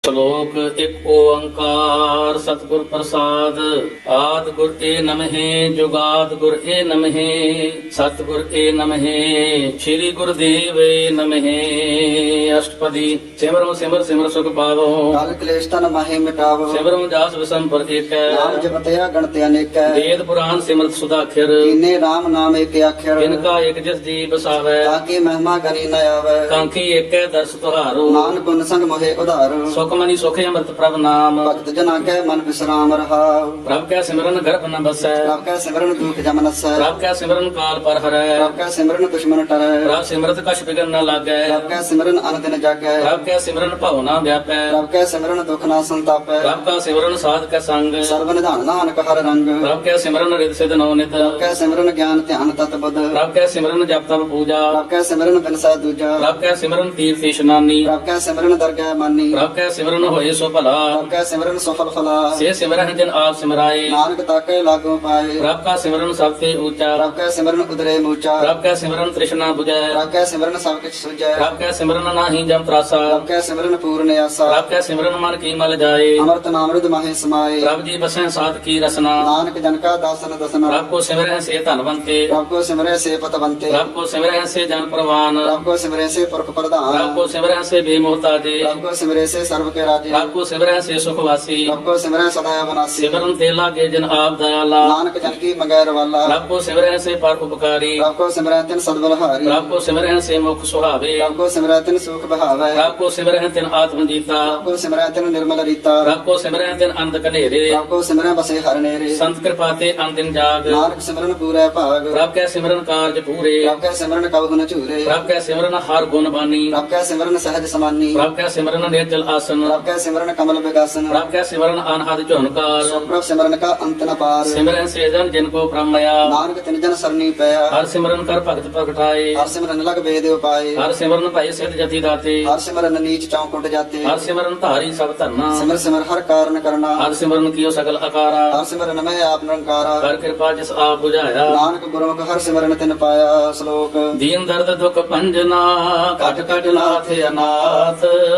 ਸ਼ਲੋਕ ਇੱਕ ਓੰਕਾਰ ਸਤਿਗੁਰ ਪ੍ਰਸਾਦ ਆਦ ਗੁਰ ਏ ਨਮਹਿ ਜੁਗਾਦ ਗੁਰ ਏ ਨਮਹਿ ਸਤਿਗੁਰ ਏ ਨਮਹਿ ਸ੍ਰੀ ਗੁਰਦੇਵ ਏ ਨਮਹਿ ਅਸ਼ਟਪਦੀ ਸਿਮਰੋ ਸਿਮਰ ਸਿਮਰ ਸੁਖ ਪਾਵੋ ਕਲ ਕਲੇਸ਼ ਤਨ ਮਾਹੇ ਮਿਟਾਵੋ ਸਿਮਰੋ ਜਾਸ ਵਿਸੰਪਰ ਏਕੈ ਨਾਮ ਜਪਤਿਆ ਗਣਤਿ ਅਨੇਕੈ ਵੇਦ ਪੁਰਾਨ ਸਿਮਰਤ ਸੁਦਾਖਰ ਕੀਨੇ ਰਾਮ ਨਾਮ ਏਕ ਅੱਖਰ ਇਨਕਾ ਇਕ ਜਿਸ ਜੀ ਬਸਾਵੈ ਤਾਕੇ ਮਹਿਮਾ ਗਨੀ ਨ ਆਵੈ ਕਾਂਖੀ ਏਕੈ ਦਰਸ ਤੁਹਾਰੋ ਨਾਨਕ ਗੁਣ ਸੰਗ ਮੋਹਿ ਉਧਾਰ ਸੁਖਮਨੀ ਸੁਖ ਅੰਮ੍ਰਿਤ ਪ੍ਰਭ ਨਾਮ ਭਗਤ ਜਨਾ ਕੈ ਮਨ ਵਿਸਰਾਮ ਰਹਾਉ ਪ੍ਰਭ ਕੈ ਸਿਮਰਨ ਗਰਭ ਨ ਬਸੈ ਪ੍ਰਭ ਕੈ ਸਿਮਰਨ ਦੁਖ ਜਮ ਨਸੈ ਪ੍ਰਭ ਕੈ ਸਿਮਰਨ ਕਾਲ ਪਰ ਹਰੈ ਪ੍ਰਭ ਕੈ ਸਿਮਰਨ ਦੁਸ਼ਮਨ ਟਰੈ ਪ੍ਰਭ ਸਿਮਰਤ ਕਛ ਬਿਗਨ ਨ ਲਾਗੈ ਪ੍ਰਭ ਕੈ ਸਿਮਰਨ ਅਨ ਦਿਨ ਜਾਗੈ ਪ੍ਰਭ ਕੈ ਸਿਮਰਨ ਭਉ ਨ ਵਿਆਪੈ ਪ੍ਰਭ ਕੈ ਸਿਮਰਨ ਦੁਖ ਨਾ ਸੰਤਾਪੈ ਪ੍ਰਭ ਕਾ ਸਿਮਰਨ ਸਾਧ ਕੈ ਸੰਗ ਸਰਬ ਨਿਧਾਨ ਨਾਨਕ ਹਰ ਰੰਗ ਪ੍ਰਭ ਕੈ ਸਿਮਰਨ ਰਿਦ ਸਿਧ ਨਉ ਨਿਤ ਪ੍ਰਭ ਕੈ ਸਿਮਰਨ ਗਿਆਨ ਧਿਆਨ ਤਤ ਬੁੱਧ ਪ੍ਰਭ ਕੈ ਸਿਮਰਨ ਜਪ ਤਪ ਪੂਜਾ ਪ੍ਰਭ ਕੈ ਸਿਮਰਨ ਬਿਨਸਾ ਦੂਜਾ ਪ੍ਰਭ ਕੈ ਸਿਮਰਨ ਤੀਰਥ ਇਸ਼ਨਾਨੀ ਪ੍ਰਭ ਕੈ ਸਿਮਰਨ ਦਰਗਹਿ ਮਾਨੀ ਪ੍ਰਭ ਕੈ ਸਿਮਰਨ ਹੋਏ ਸੋ ਭਲਾ ਪ੍ਰਭ ਕੈ ਸਿਮਰਨ ਸਫਲ ਫਲਾ ਸੇ ਸਿਮਰਨ ਜਿਨ ਆਪ ਸਿਮਰਾਏ ਨਾਨਕ ਤਾਕੇ ਲਾਗੋ ਪਾਏ ਪ੍ਰਭ ਕਾ ਸਿਮਰਨ ਸਭ ਤੇ ਊਚਾ ਪ੍ਰਭ ਕੈ ਸਿਮਰਨ ਉਦਰੇ ਮੂਚਾ ਪ੍ਰਭ ਕੈ ਸਿਮਰਨ ਤ੍ਰਿਸ਼ਨਾ 부ਜੈ ਪ੍ਰਭ ਕੈ ਸਿਮਰਨ ਸਭ ਕਿਛ ਸੁਝੈ ਪ੍ਰਭ ਕੈ ਸਿਮਰਨ ਨਾਹੀ ਜਮ ਤਰਾਸਾ ਪ੍ਰਭ ਕੈ ਸਿਮਰਨ ਪੂਰਨ ਆਸਾ ਪ੍ਰਭ ਕੈ ਸਿਮਰਨ ਮਨ ਕੀ ਮਲ ਜਾਏ ਅਮਰਤ ਨਾਮਰੁਦ ਮਾਹੇ ਸਮਾਏ ਪ੍ਰਭ ਜੀ ਬਸੈ ਸਾਧ ਕੀ ਰਸਨਾ ਨਾਨਕ ਜਨ ਕਾ ਦਾਸਨ ਦਸਨਾ ਪ੍ਰਭ ਕੋ ਸਿਮਰੈ ਸੇ ਧਨਵੰਤੇ ਪ੍ਰਭ ਕੋ ਸਿਮਰੈ ਸੇ ਪਤਵੰਤੇ ਪ੍ਰਭ ਕੋ ਸਿਮਰੈ ਸੇ ਜਨ ਪ੍ਰਵਾਨ ਪ੍ਰਭ ਕੋ ਸਿਮਰੈ ਸੇ ਪੁਰਖ ਪ੍ਰਭ ਪ੍ਰਧਾਨ ਕੋ ਸਿਮਰੈ ਸੇ ਬੇਮੋਹਤਾਜੇ ਪ੍ਰਭ ਕੋ ਸਿਮਰੈ ਸੇ ਸਰਬ ਕੇ ਰਾਜੇ ਪ੍ਰਭ ਕੋ ਸਿਮਰੈ ਸੇ ਸੁਖ ਵਾਸੀ ਪ੍ਰਭ ਕੋ ਸਿਮਰੈ ਸਦਾ ਬਨਾਸੀ ਸਿਮਰਨ ਤੇ ਲਾਗੇ ਜਨ ਆਪ ਦਇਆਲਾ ਨਾਨਕ ਜਨ ਕੀ ਮੰਗੈ ਰਵਾਲਾ ਪ੍ਰਭ ਕੋ ਸਿਮਰੈ ਸੇ ਪਰ ਉਪਕਾਰੀ ਪ੍ਰਭ ਕੋ ਸਿਮਰੈ ਤਿਨ ਸਦਬਲਹਾਰੀ ਪ੍ਰਭ ਕੋ ਸਿਮਰੈ ਸੇ ਮੁਖ ਸੁਹਾਵੇ ਪ੍ਰਭ ਕੋ ਸਿਮਰੈ ਤਿਨ ਸੁਖ ਬਹਾਵੈ ਪ੍ਰਭ ਕੋ ਸਿਮਰੈ ਤਿਨ ਆਤਮ ਜੀਤਾ ਪ੍ਰਭ ਕੋ ਸਿਮਰੈ ਤਿਨ ਨਿਰਮਲ ਰੀਤਾ ਪ੍ਰਭ ਕੋ ਸਿਮਰੈ ਤਿਨ ਅੰਧ ਕਨੇਰੇ ਪ੍ਰਭ ਕੋ ਸਿਮਰੈ ਬਸੇ ਹਰ ਨੇਰੇ ਸੰਤ ਕਿਰਪਾ ਤੇ ਅੰਦਿਨ ਜਾਗ ਨਾਨਕ ਸਿਮਰਨ ਪੂਰੈ ਭਾਗ ਪ੍ਰਭ ਕੈ ਸਿਮਰਨ ਕਾਰਜ ਪੂਰੇ ਪ੍ਰਭ ਕੈ ਸਿਮਰਨ ਕਬਹੁ ਨ ਝੂਰੇ ਪ੍ਰਭ ਕੈ ਸਿਮਰਨ ਹਰ ਗੁਣ ਬਾਨੀ ਪ੍ਰਭ ਕੈ ਸਿਮਰਨ ਸਹਿਜ ਸਮਾਨੀ ਪ੍ਰਭ ਕੈ ਸਿਮਰਨ ਨਿਰਜਲ ਆਸਨ ਪ੍ਰਭ ਕੈ ਸਿਮਰਨ ਕਮਲ ਵਿਗਾਸਨ ਪ੍ਰਭ ਕੈ ਸਿਮਰਨ ਅਨਹਦ ਝੁਨਕਾਰ ਪ੍ਰਭ ਸਿਮਰਨ ਕਾ ਅੰਤ ਨ ਪਾਰ ਸਿਮਰਨ ਸੇ ਜਨ ਜਿਨ ਕੋ ਬ੍ਰਹਮਇਆ ਨਾਨਕ ਤਿਨ ਜਨ ਸਰਨੀ ਪਿਆ ਹਰ ਸਿਮਰਨ ਕਰ ਭਗਤ ਪ੍ਰਗਟਾਏ ਹਰ ਸਿਮਰਨ ਲਗ ਵੇਦ ਉਪਾਏ ਹਰ ਸਿਮਰਨ ਭਾਈ ਸਿਧ ਜਤੀ ਦਾਤੇ ਹਰ ਸਿਮਰਨ ਨੀਚ ਚੌਂਕੁਟ ਜਾਤੇ ਹਰ ਸਿਮਰਨ ਧਾਰੀ ਸਭ ਧਰਨਾ ਸਿਮਰ ਸਿਮਰ ਹਰ ਕਾਰਨ ਕਰਨਾ ਹਰ ਸਿਮਰਨ ਕੀਓ ਸਗਲ ਆਕਾਰਾ ਹਰ ਸਿਮਰਨ ਮੈਂ ਆਪ ਨਿਰੰਕਾਰਾ ਕਰ ਕਿਰਪਾ ਜਿਸ ਆਪ 부ਝਾਇਆ ਨਾਨਕ ਗੁਰਮੁਖ ਹਰ ਸਿਮਰਨ ਤਿਨ ਪਾਇਆ ਸ਼ਲੋਕ ਦੀਨ ਦਰਦ ਦੁਖ ਪੰਜਨਾ ਕਟ ਕਟ ਨਾਥ ਅਨਾਥ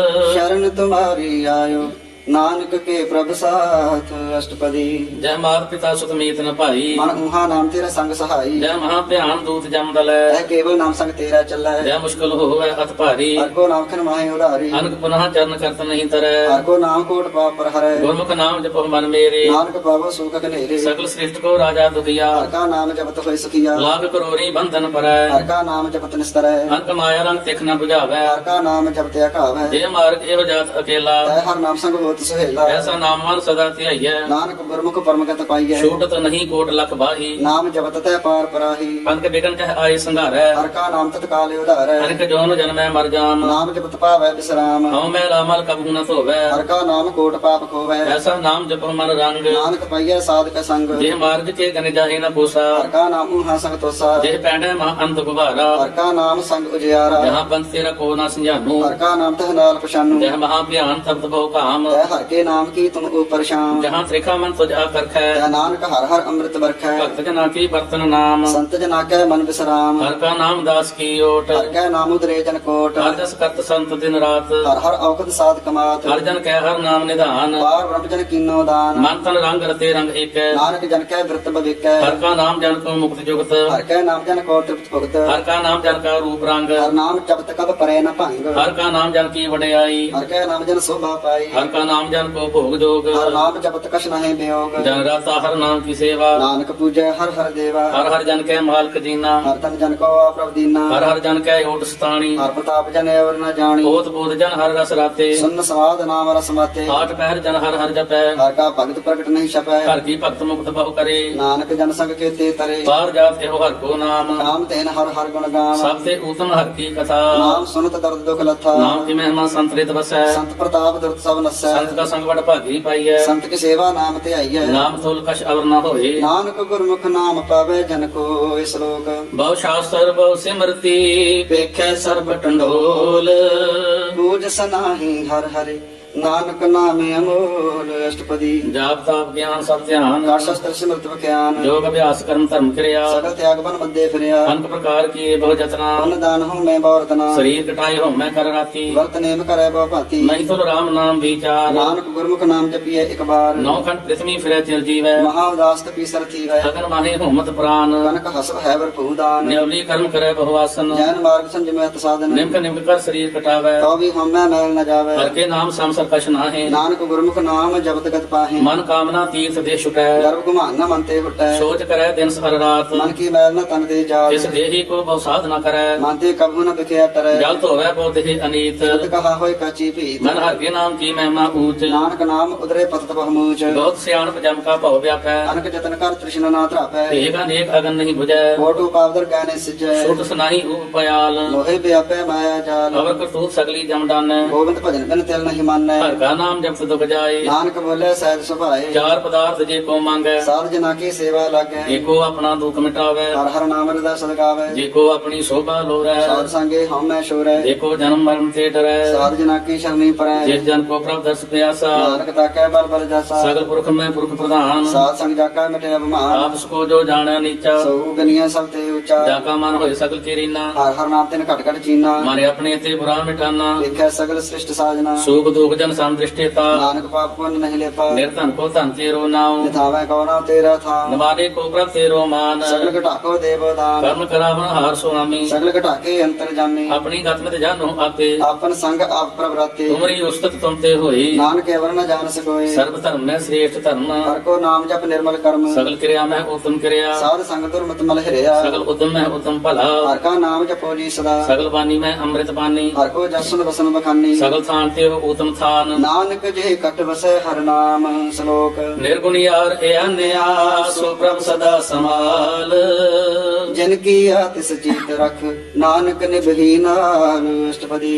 ਸ਼ਰਨ ਤੁਮਾਰੀ ਆਇਓ ਨਾਨਕ ਕੇ ਪ੍ਰਭ ਸਾਥ ਅਸ਼ਟਪਦੀ ਜੈ ਮਾਤ ਪਿਤਾ ਸੁਖ ਮੀਤ ਨ ਭਾਈ ਮਨ ਉਹਾ ਨਾਮ ਤੇਰਾ ਸੰਗ ਸਹਾਈ ਜੈ ਮਹਾ ਭਿਆਨ ਦੂਤ ਜਮ ਦਲੈ ਇਹ ਕੇਵਲ ਨਾਮ ਸੰਗ ਤੇਰਾ ਚੱਲੈ ਜੈ ਮੁਸ਼ਕਲ ਹੋਵੇ ਅਤ ਭਾਰੀ ਹਰ ਕੋ ਨਾਮ ਖਨ ਮਾਹੇ ਉਧਾਰੀ ਅਨਕ ਪੁਨਹ ਚਰਨ ਕਰਤ ਨਹੀਂ ਤਰੈ ਹਰ ਕੋ ਨਾਮ ਕੋਟ ਪਾਪ ਪਰ ਹਰੈ ਗੁਰਮੁਖ ਨਾਮ ਜਪੋ ਮਨ ਮੇਰੇ ਨਾਨਕ ਪਾਵੋ ਸੁਖ ਕਨੇਰੇ ਸਗਲ ਸ੍ਰਿਸ਼ਟ ਕੋ ਰਾਜਾ ਦੁਖੀਆ ਹਰ ਕਾ ਨਾਮ ਜਪਤ ਹੋਇ ਸੁਖੀਆ ਲਾਗ ਕਰੋਰੀ ਬੰਧਨ ਪਰੈ ਹਰ ਕਾ ਨਾਮ ਜਪਤ ਨਿਸਤਰੈ ਅੰਕ ਮਾਇਆ ਰੰਗ ਤਿਖ ਨ 부ਝਾਵੈ ਹਰ ਕਾ ਨਾਮ ਜਪਤਿ ਅਕਾਵੈ ਇਹ ਮਾਰਗ ਇਹ ਜਾਤ ਅਕੇਲਾ ਤੈ ਹਰ ਨਾਮ ਸੰਗ ਹੋਤ ਸੁਹੇਲਾ ਐਸਾ ਨਾਮਵਾਨ ਸਦਾ ਧਿਆਈਐ ਨਾਨਕ ਗੁਰਮੁਖ ਪਰਮਗਤ ਪਾਈਐ ਛੂਟਤ ਨਹੀਂ ਕੋਟ ਲਖ ਬਾਹੀ ਨਾਮ ਜਪਤ ਤੈ ਪਾਰ ਪਰਾਹੀ ਅੰਕ ਬਿਗਨ ਚਹ ਆਏ ਸੰਘਾਰੈ ਹਰ ਕਾ ਨਾਮ ਤਤਕਾਲ ਉਧਾਰੈ ਅਨਕ ਜੋਨ ਜਨਮੈ ਮਰ ਜਾਮ ਨਾਮ ਜਪਤ ਪਾਵੈ ਬਿਸਰਾਮ ਹਉ ਮੈਂ ਲਾਮਲ ਕਬੂ ਨ ਧੋਵੈ ਹਰ ਕਾ ਨਾਮ ਕੋਟ ਪਾਪ ਖੋਵੈ ਐਸਾ ਨਾਮ ਜਪੋ ਮਨ ਰੰਗ ਨਾਨਕ ਪਾਈਐ ਸਾਧਕ ਸੰਗ ਜੇ ਮਾਰਗ ਕੇ ਗਨ ਜਾਹੇ ਨ ਪੋਸਾ ਹਰ ਕਾ ਨਾਮ ਉਹਾ ਸੰਗ ਤੋਸਾ ਜੇ ਪੈਂਡੈ ਮਹਾ ਅੰਤ ਗੁਬਾਰਾ ਹਰ ਕਾ ਨਾਮ ਸੰਗ ਉਜਿਆਰਾ ਜਹਾਂ ਪੰਥ ਤੇਰਾ ਕੋ ਨ ਸੰਝਾਨੂ ਹਰ ਕਾ ਨਾਮ ਤਹ ਨਾਲ ਪਛਾਨੂ ਜਹ ਮਹਾ ਭਿਆਨ ਤਪਤ ਬਹੁ ਕਾਮ ਤੈ ਹਰ ਕੇ ਨਾਮ ਕੀ ਤੁਮ ਉਪਰ ਸ਼ਾਮ ਜਹਾਂ ਤ੍ਰਿਖਾ ਮਨ ਤੁਜ ਆ ਕਰਖੈ ਤੈ ਨਾਨਕ ਹਰ ਹਰ ਅੰਮ੍ਰਿਤ ਵਰਖੈ ਭਗਤ ਜਨਾ ਕੀ ਬਰਤਨ ਨਾਮ ਸੰਤ ਜਨਾ ਕੈ ਮਨ ਬਿਸਰਾਮ ਹਰ ਕਾ ਨਾਮ ਦਾਸ ਕੀ ਓਟ ਹਰ ਕੈ ਨਾਮ ਉਦਰੇ ਜਨ ਕੋਟ ਹਰ ਜਸ ਕਰਤ ਸੰਤ ਦਿਨ ਰਾਤ ਹਰ ਹਰ ਔਕਤ ਸਾਧ ਕਮਾਤ ਹਰ ਜਨ ਕੈ ਹਰ ਨਾਮ ਨਿਧਾਨ ਪਾਰ ਬ੍ਰਹਮ ਜਨ ਕੀਨੋ ਦਾਨ ਮਨ ਤਨ ਰੰਗ ਰਤੇ ਰੰਗ ਏਕੈ ਨਾਨਕ ਜਨ ਕੈ ਬਿਰਤ ਬਵੇਕੈ ਹਰ ਕਾ ਨਾਮ ਜਨ ਕੋ ਮੁਕਤ ਜੁਗਤ ਹਰ ਕੈ ਨਾਮ ਜਨ ਕੋ ਤ੍ਰਿਪਤ ਭੁਗਤ ਹਰ ਕਾ ਨਾਮ ਜਨ ਕਾ ਰੂਪ ਰੰਗ ਹਰ ਨਾਮ ਜਪਤ ਕਬ ਪਰੈ ਨ ਭੰਗ ਹਰ ਕਾ ਨਾਮ ਜਨ ਕੀ ਵਡਿਆਈ ਹਰ ਕੈ ਨਾਮ ਜਨ ਸੋਭਾ ਪਾਈ ਹਰ ਕਾ ਨਾਮ ਜਨ ਕੋ ਭੋਗ ਜੋਗ ਹਰ ਨਾਮ ਜਪਤ ਕਛ ਨਹਿ ਬਿਯੋਗ ਜਨ ਰਾਤਾ ਹਰ ਨਾਮ ਕੀ ਸੇਵਾ ਨਾਨਕ ਪੂਜੈ ਹਰ ਹਰ ਦੇਵਾ ਹਰ ਹਰ ਜਨ ਕੈ ਮਾਲਕ ਜੀਨਾ ਹਰ ਤਨ ਜਨ ਕੋ ਪ੍ਰਭ ਦੀਨਾ ਹਰ ਹਰ ਜਨ ਕੈ ਓਟ ਸਤਾਣੀ ਹਰ ਪ੍ਰਤਾਪ ਜਨ ਅਵਰ ਨ ਜਾਣੀ ਓਤ ਬੋਧ ਜਨ ਹਰ ਰਸ ਰਾਤੇ ਸੁਨ ਸਵਾਦ ਨਾਮ ਰਸ ਮਾਤੇ ਆਠ ਪਹਿਰ ਜਨ ਹਰ ਹਰ ਜਪੈ ਹਰ ਕਾ ਭਗਤ ਪ੍ਰਗਟ ਨਹੀਂ ਛਪੈ ਘਰ ਕੀ ਭਗਤ ਮੁਕਤ ਬਹੁ ਕਰੇ ਨਾਨਕ ਜਨ ਸੰਗ ਕੇਤੇ ਤਰੇ ਬਾਹਰ ਜਾਤ ਇਹੋ ਹਰ ਕੋ ਨਾਮ ਨਾਮ ਤੈਨ ਹਰ ਹਰ ਗੁਣ ਗਾਮ ਸਭ ਤੇ ਊਤਮ ਹਰ ਕੀ ਕਥਾ ਨਾਮ ਸੁਨਤ ਦਰਦ ਦੁਖ ਲਥਾ ਨਾਮ ਕੀ ਮਹਿਮਾ ਸੰਤਰਿਤ ਵਸੈ ਸੰਤ ਪ੍ਰਤਾਪ ਦੁਰਤ ਸਭ ਨਸੈ ਸੰਤ ਦਾ ਸੰਗ ਵਡ ਭਾਗੀ ਪਾਈਐ ਸੰਤ ਕੀ ਸੇਵਾ ਨਾਮ ਤੇ ਆਈਐ ਨਾਮ ਤੋਲ ਕਛ ਅਵਰ ਨਾ ਹੋਏ ਨਾਨਕ ਗੁਰਮੁਖ ਨਾਮ ਪਾਵੇ ਜਨ ਕੋ ਇਸ ਲੋਕ ਬਹੁ ਸ਼ਾਸਤਰ ਬਹੁ ਸਿਮਰਤੀ ਵੇਖੈ ਸਰਬ ਟੰਡੋਲ ਬੂਝ ਸਨਾਹੀ ਹਰ ਹਰਿ ਨਾਨਕ ਨਾਮੇ ਅਮੋਲ ਅਸ਼ਟਪਦੀ ਜਾਪ ਤਾਪ ਗਿਆਨ ਸਭ ਧਿਆਨ ਕਾਟ ਸ਼ਸਤਰ ਸਿਮਰਤ ਵਿਖਿਆਨ ਜੋਗ ਅਭਿਆਸ ਕਰਮ ਧਰਮ ਕਿਰਿਆ ਸਗਲ ਤਿਆਗ ਬਨ ਮੱਦੇ ਫਿਰਿਆ ਅਨਕ ਪ੍ਰਕਾਰ ਕੀ ਬਹੁ ਜਤਨਾ ਅਨ ਦਾਨ ਹਉ ਮੈਂ ਬੌਰਤਨਾ ਸਰੀਰ ਕਟਾਈ ਹੋ ਮੈਂ ਕਰ ਰਾਤੀ ਵਰਤ ਨੇਮ ਕਰੈ ਬਹੁ ਭਾਤੀ ਨਹੀਂ ਤੁਲ ਰਾਮ ਨਾਮ ਵਿਚਾਰ ਨਾਨਕ ਗੁਰਮੁਖ ਨਾਮ ਜਪੀਐ ਇੱਕ ਬਾਰ ਨੌ ਖੰਡ ਪ੍ਰਿਥਵੀ ਫਿਰੈ ਚਿਰ ਜੀਵੈ ਮਹਾ ਉਦਾਸ ਤਪੀ ਸਰਥੀ ਵੈ ਅਗਨ ਮਾਹੇ ਹੋਮਤ ਪ੍ਰਾਨ ਕਨਕ ਹਸਵ ਹੈ ਵਰ ਭੂਦਾਨ ਨਿਵਲੀ ਕਰਮ ਕਰੈ ਬਹੁਆਸਨ ਜੈਨ ਮਾਰਗ ਸੰਜਮੈ ਸਾਧਨ ਨਿਮਕ ਕਰ ਸਰੀਰ ਕਟਾਵੈ ਤੋ ਵੀ ਹਉਮੈ ਮੈਲ ਨ ਜਾਵੇ ਹਰ ਕੇ ਨਾਮ ਸੰਸਰ ਕਛ ਨਾਹੇ ਨਾਨਕ ਗੁਰਮੁਖ ਨਾਮ ਜਪਤ ਗਤ ਪਾਹੇ ਮਨ ਕਾਮਨਾ ਤੀਰਥ ਦੇ ਛੁਟੈ ਗਰਭ ਘੁਮਾਨ ਨ ਮਨ ਤੇ ਹੁਟੈ ਸੋਚ ਕਰੈ ਦਿਨ ਹਰ ਰਾਤ ਮਨ ਕੀ ਮੈਲ ਨ ਤਨ ਤੇ ਜਾਤ ਇਸ ਦੇਹੀ ਕੋ ਬਹੁ ਸਾਧਨਾ ਕਰੈ ਮਨ ਤੇ ਕਬਹੁ ਨ ਬਿਖਿਆ ਟਰੈ ਜਲ ਧੋਵੈ ਬਹੁ ਦੇਹ ਅਨੀਤ ਤਤ ਕਹਾ ਹੋਇ ਕਾਚੀ ਭੀਤ ਮਨ ਹਰ ਕੇ ਨਾਮ ਕੀ ਮਹਿਮਾ ਊਚ ਨਾਨਕ ਨਾਮ ਉਦਰੇ ਪਤਤ ਬਹੁਮੂਚ ਬਹੁਤ ਸਿਆਣਪ ਜਮ ਕਾ ਭਉ ਵਿਆਪੈ ਅਨਕ ਜਤਨ ਕਰ ਤ੍ਰਿਸ਼ਨਾ ਨਾ ਧਰਾਪੈ ਏਕ ਅਨੇਕ ਅਗਨ ਨਹੀਂ 부ਜੈ ਕੋਟੂ ਪਾਵਦਰ ਗਾਨੇ ਸਿਜੈ ਸੁਟ ਸੁਨਾਹੀ ਉਪਿਆਲ ਲੋਹੇ ਵਿਆਪੈ ਮਾਇਆ ਜਾਲ ਅਵਰ ਕਰਤੂਤ ਸਗਲੀ ਜਮ ਡਾਨੈ ਗੋਬਿੰਦ ਭਜਨ ਬਿਨ ਤਿਲ ਨਹੀਂ ਮਾਨੈ ਹਰ ਕਾ ਨਾਮ ਜਪਤ ਦੁਖ ਜਾਏ ਨਾਨਕ ਬੋਲੇ ਸਹਿਜ ਸੁਭਾਏ ਚਾਰ ਪਦਾਰਥ ਜੇ ਕੋ ਮੰਗੈ ਸਾਧ ਜਨਾ ਕੀ ਸੇਵਾ ਲਾਗੈ ਏਕੋ ਆਪਣਾ ਦੁਖ ਮਿਟਾਵੈ ਹਰ ਹਰ ਨਾਮ ਹਿਰਦੈ ਸਦਗਾਵੈ ਜੇ ਕੋ ਆਪਣੀ ਸੋਭਾ ਲੋਰੈ ਸਾਧ ਸੰਗੇ ਹਉਮੈ ਸ਼ੋਰੈ ਦੇਖੋ ਜਨਮ ਮਰਨ ਤੇ ਡਰੈ ਸਾਧ ਜਨਾ ਕੀ ਸ਼ਰਣੀ ਪਰੈ ਜਿਸ ਜਨ ਕੋ ਪ੍ਰਭ ਦਰਸ ਪਿਆਸਾ ਨਾਨਕ ਤਾਕੈ ਬਲ ਬਲ ਜਾਸਾ ਸਗਲ ਪੁਰਖ ਮੈਂ ਪੁਰਖ ਪ੍ਰਧਾਨ ਸਾਧ ਸੰਗ ਜਾਕਾ ਮਿਟੇ ਅਭਮਾਨ ਆਪ ਸਕੋ ਜੋ ਜਾਣੈ ਨੀਚਾ ਸੋ ਗਨੀਆਂ ਸਭ ਤੇ ਉੱਚਾ ਜਾ ਕਾ ਮਨ ਹੋਏ ਸਗਲ ਕੀ ਰੀਨਾ ਹਰ ਹਰ ਨਾਮ ਤਿਨ ਘਟ ਘਟ ਚੀਨਾ ਮਾਰੇ ਆਪਣੇ ਤੇ ਬੁਰਾ ਮਿਟਾਨਾ ਵੇਖੈ ਸਗਲ ਸ੍ਰਿਸ਼ਟ ਸਾਜਨਾ ਸੂਖ ਦੁਖ ਜਨ ਸੰਦ੍ਰਿਸ਼ਟੇਤਾ ਨਾਨਕ ਪਾਪ ਪੁੰਨ ਨਹੀਂ ਲੇਪਾ ਨਿਰਧਨ ਕੋ ਧਨ ਤੇਰੋ ਨਾਉ ਨਿਥਾਵੈ ਕਉ ਤੇਰਾ ਥਾਂ ਨਵਾਰੇ ਕੋ ਪ੍ਰਭ ਤੇਰੋ ਮਾਨ ਸਗਲ ਘਟਾਕੋ ਦੇਵ ਦਾਨ ਕਰਮ ਕਰਾਵਨ ਹਾਰ ਸੁਆਮੀ ਸਗਲ ਘਟਾਕੇ ਅੰਤਰ ਜਾਮੀ ਆਪਣੀ ਗਤ ਮਿਤ ਜਾਨੋ ਆਪੇ ਆਪਨ ਸੰਗ ਆਪ ਪ੍ਰਵਰਾਤੇ ਤੁਮਰੀ ਉਸਤਤ ਤੁਮ ਤੇ ਹੋਈ ਨਾਨਕ ਐਵਰ ਨ ਜਾਣ ਸਕੋਏ ਸਰਬ ਧਰਮ ਮੈਂ ਸ੍ਰੇਸ਼ਟ ਧਰਮ ਹਰ ਕੋ ਨਾਮ ਜਪ ਨਿਰਮਲ ਕਰਮ ਸਗਲ ਕਿਰਿਆ ਮੈਂ ਉਤਮ ਕਿਰਿਆ ਸਾਧ ਸੰਗ ਦੁਰਮਤ ਮਲ ਹਿਰਿਆ ਸਗਲ ਉਦਮ ਮੈਂ ਉਤਮ ਭਲਾ ਹਰ ਕਾ ਨਾਮ ਜਪੋ ਜੀ ਸਦਾ ਸਗਲ ਬਾਣੀ ਮੈਂ ਅੰਮ੍ਰਿਤ ਬਾਣੀ ਹਰ ਕੋ ਜਸਨ ਵਸਨ ਬਖਾਨੀ ਸਗਲ ਥਾਨ ਤੇ ਹੋ ਉਤਮ ਥਾਨ ਨਾਨਕ ਜੇ ਕਟ ਵਸੈ ਹਰ ਨਾਮ ਸ਼ਲੋਕ ਨਿਰਗੁਣ ਯਾਰ ਏ ਅਨਿਆ ਸੋ ਪ੍ਰਭ ਸਦਾ ਸਮਾਲ ਜਿਨ ਕੀ ਆਤਿਸ ਚੀਤ ਰਖ ਨਾਨਕ ਨਿਭੀ ਨਾਲ ਅਸ਼ਟਪਦੀ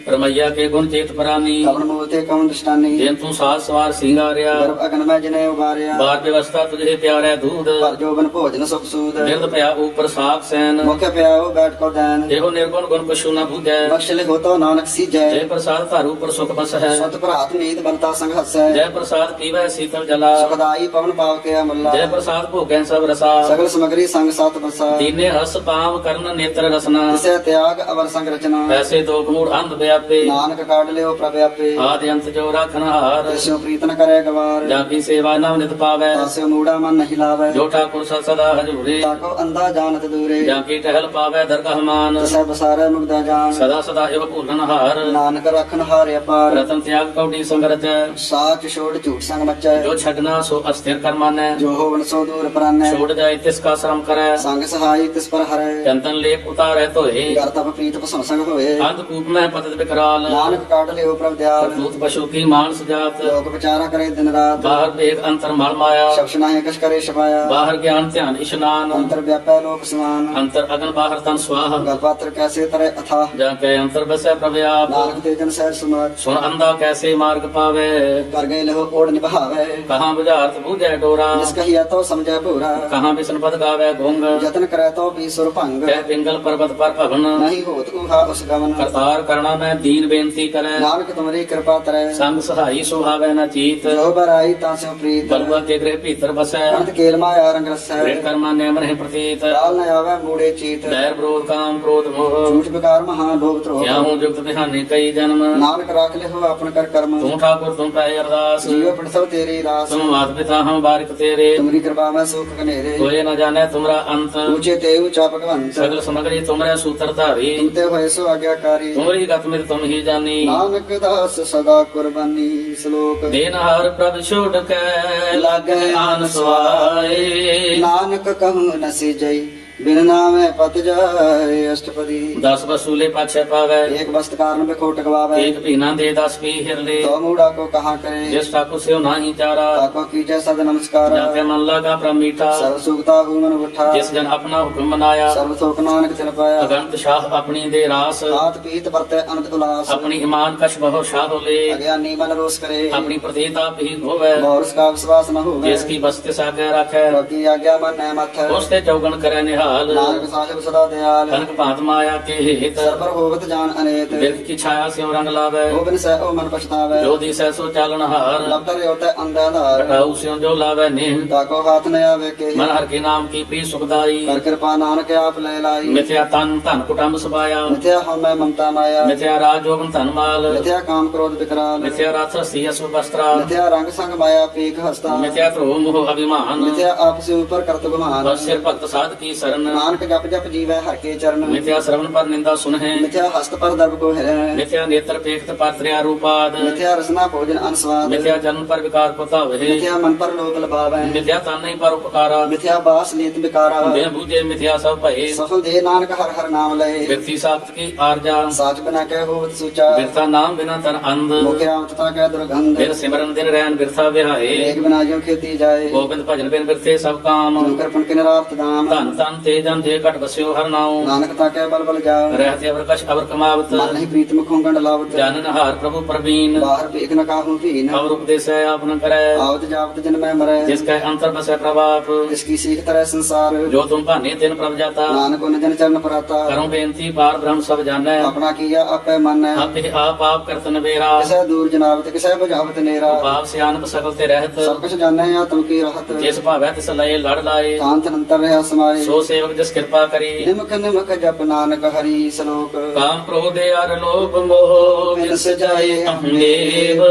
ਰਮਈਆ ਕੇ ਗੁਣ ਚੇਤ ਪ੍ਰਾਨੀ ਕਵਨ ਮੂਲ ਤੇ ਕਵਨ ਦ੍ਰਿਸ਼ਟਾਨੀ ਜਿਨ ਤੂੰ ਸਾਧ ਸਵਾਰ ਸਿੰਗਾਰਿਆ ਗਰਭ ਅਗਨ ਮੈਂ ਜਿਨੇ ਉਬਾਰਿਆ ਬਾਰ ਵਿਵਸਥਾ ਤੁਝੇ ਪਿਆਰੈ ਦੂਧ ਪਰ ਜੋਬਨ ਭੋਜਨ ਸੁਖ ਸੂਦ ਨਿਰਦ ਪਿਆ ਉਪਰ ਸਾਖ ਸੈਨ ਮੁਖ ਪਿਆਓ ਬੈਠ ਕੋ ਦੈਨ ਇਹੋ ਨਿਰਗੁਣ ਗੁਣ ਕਛੂ ਨ ਬੂਝੈ ਬਖਸ਼ ਲਿ ਹੋਤੋ ਨਾਨਕ ਸੀਜੈ ਜੈ ਪ੍ਰਸਾਦ ਧਾਰੂ ਉਪਰ ਸੁਖ ਬਸ ਹੈ ਸਤ ਭਰਾਤ ਨੀਤ ਬੰਤਾ ਸੰਗ ਹਸੈ ਜੈ ਪ੍ਰਸਾਦ ਪੀਵੈ ਸੀਤਲ ਜਲਾ ਸੁਖਦਾਈ ਪਵਨ ਪਾਵ ਕੇ ਅਮੱਲਾ ਜੈ ਪ੍ਰਸਾਦ ਭੋਗੈ ਸਭ ਰਸਾ ਸਗਲ ਸਮਗਰੀ ਸੰਗ ਸਤ ਬਸਾ ਦੀਨੇ ਹਸ ਪਾਵ ਕਰਨ ਨੇਤਰ ਰਸਨਾ ਤਿਸੈ ਤਿਆਗ ਅਵਰ ਸੰਗ ਰਚਨਾ ਐਸੇ ਦੋਖ ਮੂੜ ਅੰਧ ਵਿਆਪੇ ਨਾਨਕ ਕਾਢ ਲਿਓ ਪ੍ਰਭ ਆਪੇ ਆਦਿ ਅੰਤ ਜੋ ਰਾਖਨ ਹਾਰ ਤਿਸੋ ਪ੍ਰੀਤ ਨ ਕਰੇ ਗਵਾਰ ਜਾ ਕੀ ਸੇਵਾ ਨਵ ਨਿਤ ਪਾਵੈ ਤਾਸਿਓ ਮੂੜਾ ਮਨ ਨਹੀਂ ਲਾਵੈ ਜੋ ਠਾਕੁਰ ਸਦਾ ਹਜੂਰੇ ਤਾਕੋ ਅੰਦਾ ਜਾਣਤ ਦੂਰੇ ਜਾ ਕੀ ਟਹਿਲ ਪਾਵੈ ਦਰਗਾਹ ਮਾਨ ਤਿਸੈ ਬਸਾਰੈ ਮੁਗਦਾ ਜਾਨ ਸਦਾ ਸਦਾ ਇਹੋ ਭੂਲਨ ਹਾਰ ਨਾਨਕ ਰਖਨ ਹਾਰਿ ਅਪਾਰ ਰਤਨ ਤਿਆਗ ਕੌਡੀ ਸੰਗਰਤ ਸਾਚ ਛੋੜ ਝੂਠ ਸੰਗ ਮਚੈ ਜੋ ਛਡਨਾ ਸੋ ਅਸਥਿਰ ਕਰਮਾਨੈ ਜੋ ਹੋਵਨ ਸੋ ਦੂਰ ਪ੍ਰਾਨੈ ਛੋੜ ਜਾਏ ਤਿਸ ਕਾ ਸ਼ਰਮ ਕਰੈ ਸੰਗ ਸਹਾਈ ਤਿਸ ਪਰ ਹਰੈ ਚੰਤਨ ਲੇਪ ਉਤਾਰੈ ਧੋਏ ਗਰ ਤਪ ਪ੍ਰੀਤ ਭਸਮ ਸੰਗ ਹੋਏ ਅੰਧ ਕੂਪ ਮੈਂ ਪਤਿਤ ਵਿਕਰਾਲ ਨਾਨਕ ਕਾਢ ਲਿਓ ਪ੍ਰਭ ਦਿਆਲ ਦੂਤ ਪਸ਼ੂ ਕੀ ਮਾਨਸ ਜਾਤ ਲੋਕ ਵਿਚਾਰਾ ਕਰੇ ਦਿਨ ਰਾਤ ਬਾਹਰ ਵੇਗ ਅੰਤਰ ਮਲ ਮਾਇਆ ਸ਼ਬਦ ਨਾਹੀ ਕਛ ਕਰੇ ਛਪਾਇਆ ਬਾਹਰ ਗਿਆਨ ਧਿਆਨ ਇਸ਼ਨਾਨ ਅੰਤਰ ਵਿਆਪੈ ਲੋਕ ਸਮਾਨ ਅੰਤਰ ਅਗਨ ਬਾਹਰ ਤਨ ਸਵਾਹ ਗਲ ਪਾਤਰ ਕੈਸੇ ਤਰੇ ਅਥਾ ਜਾ ਕੇ ਅੰਤਰ ਬਸੈ ਪ੍ਰਭ ਆਪ ਨਾਨਕ ਤੇ ਜਨ ਸਹਿਜ ਸਮਾਜ ਸੁਣ ਅੰਦਾ ਕੈਸੇ ਮਾਰਗ ਪਾਵੇ ਕਰ ਗਏ ਲਹੋ ਓੜ ਨਿਭਾਵੇ ਕਹਾਂ ਬੁਝਾਰਤ ਬੂਝੈ ਡੋਰਾ ਜਿਸ ਕਹੀਆ ਤੋ ਸਮਝੈ ਭੂਰਾ ਕਹਾਂ ਬਿਸਨ ਪਦ ਗਾਵੇ ਗੁੰਗ ਯਤਨ ਕਰੈ ਤੋ ਵੀ ਸੁਰ ਭੰਗ ਕਹਿ ਪਿੰਗਲ ਪਰਬਤ ਪਰ ਭਵਨ ਨਹੀਂ ਹੋਤ ਉਹਾ ਉਸ ਗਮਨ ਕਰਤਾਰ ਕਰਣਾ ਮੈਂ ਦੀਨ ਬੇਨਤੀ ਕਰੈ ਨਾਨਕ ਤੁਮਰੀ ਕਿਰਪਾ ਤਰੈ ਸੰਗ ਸਹਾਈ ਸੁਹਾਵੇ ਨ ਚੀਤ ਜੋ ਬਰਾਈ ਤਾਂ ਸਿਉ ਪ੍ਰੀਤ ਬਲਵਾ ਕੇ ਗ੍ਰਹਿ ਭੀਤਰ ਬਸੈ ਅੰਤ ਕੇਲ ਮਾਇਆ ਰੰਗ ਰਸੈ ਗ੍ਰਹਿ ਕਰਮਾ ਨੇਮ ਰਹਿ ਪ੍ਰਤੀਤ ਕਾਲ ਨ ਆਵੇ ਮੂੜੇ ਚੀਤ ਦੈਰ ਵਿਰੋਧ ਕਾਮ ਕ੍ਰੋਧ ਮੋਹ ਝੂਠ ਵਿਕਾਰ ਮਹਾ ਲੋਭ ਧਰੋਹ ਕਿਆ ਹੂੰ ਜੁਗਤ ਬਿਹਾਨੇ ਕਈ ਜਨਮ ਨਾਨਕ ਰਾਖ ਲਿਓ ਆਪਨ ਕਰ ਕਰਮ ਤੂੰ ਠਾਕੁਰ ਤੂੰ ਪੈ ਅਰਦਾਸ ਜੀਵ ਪੜਸੋ ਤੇਰੀ ਰਾਸ ਤੁਮ ਮਾਤ ਪਿਤਾ ਹਮ ਬਾਰਿਕ ਤੇਰੇ ਤੁਮਰੀ ਕਿਰਪਾ ਮੈਂ ਸੁਖ ਕਨੇਰੇ ਕੋਏ ਨ ਜਾਣੈ ਤੁਮਰਾ ਅੰਤ ਉੱਚੇ ਤੇ ਉੱਚਾ ਭਗਵੰਤ ਸਗਲ ਸਮਗਰੀ ਤੁਮਰੇ ਸੂਤਰ ਧਾਰੀ ਤੁਮ ਤੇ ਹੋਏ ਸੋ ਆਗਿਆਕਾਰੀ ਤੁਮਰੀ ਗਤ ਮਿਤ ਤੁਮ ਹੀ ਜਾਨੀ ਨਾਨਕ ਦਾਸ ਸਦਾ ਕੁਰਬਾਨੀ ਸ਼ਲੋਕ ਦੇਨ ਹਰ ਪ੍ਰਭ ਛੋੜ ਕੇ ਲਾਗੈ ਆਨ ਸਵਾਏ ਨਾਨਕ ਕਹੂੰ ਨਸੀ ਜਈ ਬਿਨ ਨਾਮੇ ਪਤ ਜਾਏ ਅਸ਼ਟਪਦੀ 10 ਵਸੂਲੇ ਪਾਛੈ ਪਾਵੈ ਏਕ ਬਸਤ ਕਾਰਨ ਬਿਖੋਟ ਗਵਾਵੇ ਏਕ ਭੀਨਾ ਦੇ 10 ਪੀ ਹਿਰਲੇ ਤੋ ਮੂੜਾ ਕੋ ਕਹਾ ਕਰੇ ਜਿਸ ਠਾਕੁਰ ਸਿਓ ਨਾਹੀ ਚਾਰਾ ਤਾਕੋ ਕੀਜੈ ਸਦ ਨਮਸਕਾਰ ਜਾ ਕੇ ਮਨ ਲਾਗਾ ਪ੍ਰਭ ਮੀਠਾ ਸਰਬ ਸੁਖਤਾ ਹੂ ਮਨ ਉਠਾ ਜਿਸ ਜਨ ਆਪਣਾ ਹੁਕਮ ਮਨਾਇਆ ਸਰਬ ਸੁਖ ਨਾਨਕ ਤਿਨ ਪਾਇਆ ਅਗੰਤ ਸ਼ਾਹ ਆਪਣੀ ਦੇ ਰਾਸ ਆਤ ਪੀਤ ਵਰਤੈ ਅਨੰਤ ਉਲਾਸ ਆਪਣੀ ਇਮਾਨ ਕਛ ਬਹੁ ਸ਼ਾਹ ਲੇ ਅਗਿਆਨੀ ਮਨ ਰੋਸ ਕਰੇ ਆਪਣੀ ਪ੍ਰਤੀਤਾ ਹੀ ਹੋਵੇ ਮੌਰਸ ਕਾ ਵਿਸ਼ਵਾਸ ਨ ਹੋਵੇ ਜਿਸ ਕੀ ਬਸਤਿ ਸਾਗੈ ਰਾਖੈ ਬਾਕੀ ਆਗਿਆ ਮਨ ਨੈ ਮਥ ਉਸ ਤੇ ਚੌਗਣ ਕਰੈ ਨਿਹਾਲ दयाल नानक साहिब सदा दयाल कनक भांत माया के हेत सरबर होवत जान अनेत बिरख की छाया स्यों रंग लावे गोबिन सह ओ मन पछतावे जो दिसै सो चालन हार लबतर योते अंधाधार घटाऊ स्यों जो लावे नेह ताको हाथ न आवे के मन हर के नाम की प्रिय सुखदाई कर कृपा नानक आप ले लाई मिथ्या तन धन कुटुंब सबाया मिथ्या हम ममता माया मिथ्या राज जोगन धन माल मिथ्या काम क्रोध विकराल मिथ्या रात रसी असु वस्त्रा मिथ्या रंग संग माया पीक हस्ता मिथ्या ध्रुव मोह अभिमान मिथ्या आपसे ऊपर कर्तव्य मान बस सिर भक्त साध की शरण नानक जप जप जीवै हर के चरण मिथ्या श्रवण पर निंदा सुनहि मिथ्या हस्त पर दर्भ को है मिथ्या नेत्र पेखत पर त्रिया रूपाद मिथ्या रसना भोजन अनुस्वाद मिथ्या जन्म पर विकार पुतावहे मिथ्या मन पर लोभ लभावै मिथ्या तन नहीं पर उपकारा मिथ्या बास नीत विकारा देह बूझे मिथ्या सब भये सफल देह नानक हर हर नाम लय व्यक्ति साप्त की आर्जा साच बिना कह होवत सूचा बिरथा नाम बिना तन अंध मुख्य अमतता कह दुर्गंध बिर सिमरन दिन रैन बिरथा विहाए एक बिना जो खेती जाए गोविंद भजन बिन बिरथे सब काम जोकर पुन के निरार्थ दाम धन तन ते जन ते घट बस्यो हर नाउ नानक ता कह बल बल जाओ रहते अवर कछ अवर कमावत मन नहीं प्रीत मुखों गंड लावत जानन हार प्रभु प्रवीण बाहर पेख न काहू भीन अवर उपदेश आपन करे आवत जावत जन में मरै जिसका अंतर बसे प्रभाप जिसकी सीख तरह संसार जो तुम भाने तिन प्रभ जाता नानक उन जन चरण पराता करो बेनती बार ब्रह्म सब जाने अपना किया आपे मन आप ही आप करतन बेरा किसे दूर जनावत किसे बुझावत नेरा पाप से आनप सकल ते रहत सब कुछ जाने या तुम की रहत जिस भावै तिस लय लड़ लाए शांत अंतर रहा समाये सो सेवक जिस कृपा करी निमक निमक जप नानक हरि श्लोक काम क्रोध अर लोभ मोह बिनस जाए अहंदेव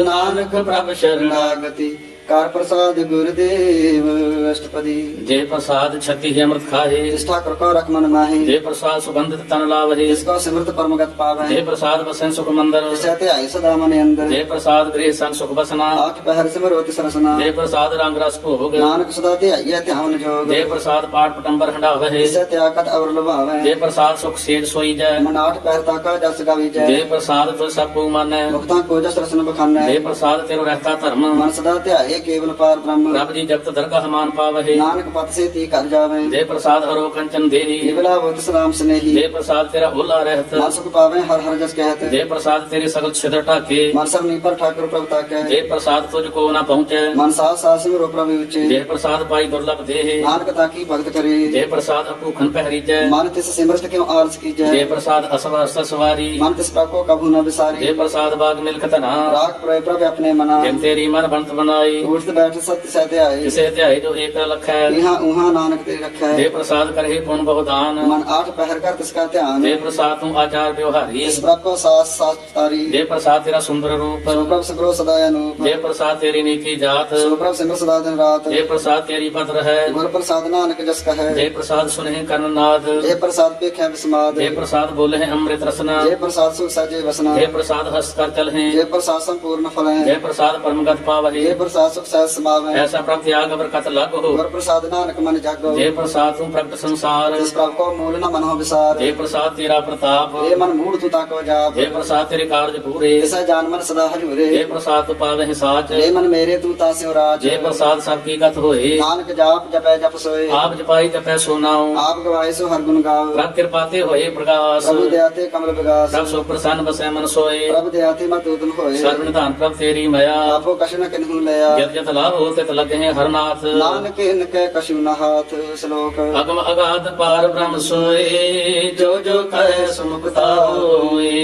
नानक प्रभ शरणागति कार प्रसाद गुरुदेव अष्टपदी जे प्रसाद छति है अमृत खाहे जिस ठाकुर को रख मन माहि जे प्रसाद सुगंधित तन लावहे जिसको सिमृत परमगत पावे जे प्रसाद बसन सुख मंदर जिसे ध्याय सदा मन अंदर जे प्रसाद गृह सन सुख बसना आठ पहर सिमरोति सरसना जे प्रसाद रंग रस भोग नानक सदा ध्याय ध्यान जोग जे प्रसाद पाठ पटंबर हंडावहे जिसे त्यागत अवर लुभावे जे प्रसाद सुख सेज सोई जय मन आठ पहर ताका जस गावी जे जय प्रसाद तुझ सब को मानै मुक्ता को जस रसन बखानै जे प्रसाद तेरो रहता धर्म मन सदा ध्याय केवल पार ब्रह्म रब जी जगत दरगाह मान पावहे नानक पद से ती कर जावे जे प्रसाद हरो कंचन देही केवला बुद्ध सलाम स्नेही जे प्रसाद तेरा होला रहत मन सुख पावे हर हर जस कहत जे प्रसाद तेरे सगल छिद्र ढाके मन सरनी पर ठाकुर प्रभुता कह जे प्रसाद तुझको न पहुँचे मन सास सास सिमरो प्रभु उच्चे जे प्रसाद पाई दुर्लभ देहे नानक ताकी भक्त करे जे प्रसाद अपूखन पहरी जय मन तिस सिमरत क्यों आलस की जे जय प्रसाद असवस्त सवारी मन तिस प्रभु कभू न बिसारी जे प्रसाद बाग मिलखत ना राग प्रय प्रभ अपने मना जिन तेरी मन बंत बनाई उठत बैठ सत्य सहते आए किसे ध्याय जो एक लख है यहाँ उहाँ नानक तेरी रखै जे प्रसाद करे पुन बहुदान मन आठ पहर कर तिसका ध्यान जे प्रसाद तू आचार व्यवहारी इस प्रभ को सास सास तारी जे प्रसाद तेरा सुंदर रूप सुप्रभ सगरो सदा अनूप जे प्रसाद तेरी नीति जात सुप्रभ सिमर सदा दिन रात जे प्रसाद तेरी भद्र है गुर प्रसाद नानक जस कहे जे प्रसाद सुने कर्ण नाद जे प्रसाद पेखे विस्माद जे प्रसाद बोले हैं अमृत रसना जे प्रसाद सुख सजे वसना जे प्रसाद हंस कर चल हैं जे प्रसाद संपूर्ण फल है जय प्रसाद परमगत पावहि जे प्रसाद सुख सहज समावे ऐसा प्रभ त्याग बरकत लग हो गुर प्रसाद नानक मन जागो जय प्रसाद तू प्रगट संसार जिस प्रभ को मूल न मनो विसार जय प्रसाद तेरा प्रताप जे मन मूढ़ तू ताको जाप जय प्रसाद तेरे कार्य पूरे जिसे जान मन सदा हजूरे जय प्रसाद तू पावे साच जे मन मेरे तू तास्यो राज जय प्रसाद सबकी गत होए नानक जाप जपै जप सोए आप जपाई जपै सोनाओ आप गवाए सो हर गुण गाओ प्रभ कृपाते होए प्रकाश प्रभु दयाते कमल विगास प्रभ सो प्रसन्न बसै मन सोए प्रभु दयाते मत उदन होए सर्व निधान प्रभ तेरी मया आपो कछु न किन्हु लया जत जत लाभ हो तित लगे हैं हरनाथ नानक इनके कछु न हाथ श्लोक अगम अगाध पार ब्रह्म सोए जो जो कहे सुमुखता होए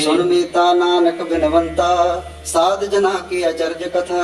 सुन मीता नानक बिनवंता साध जना की अचर्य कथा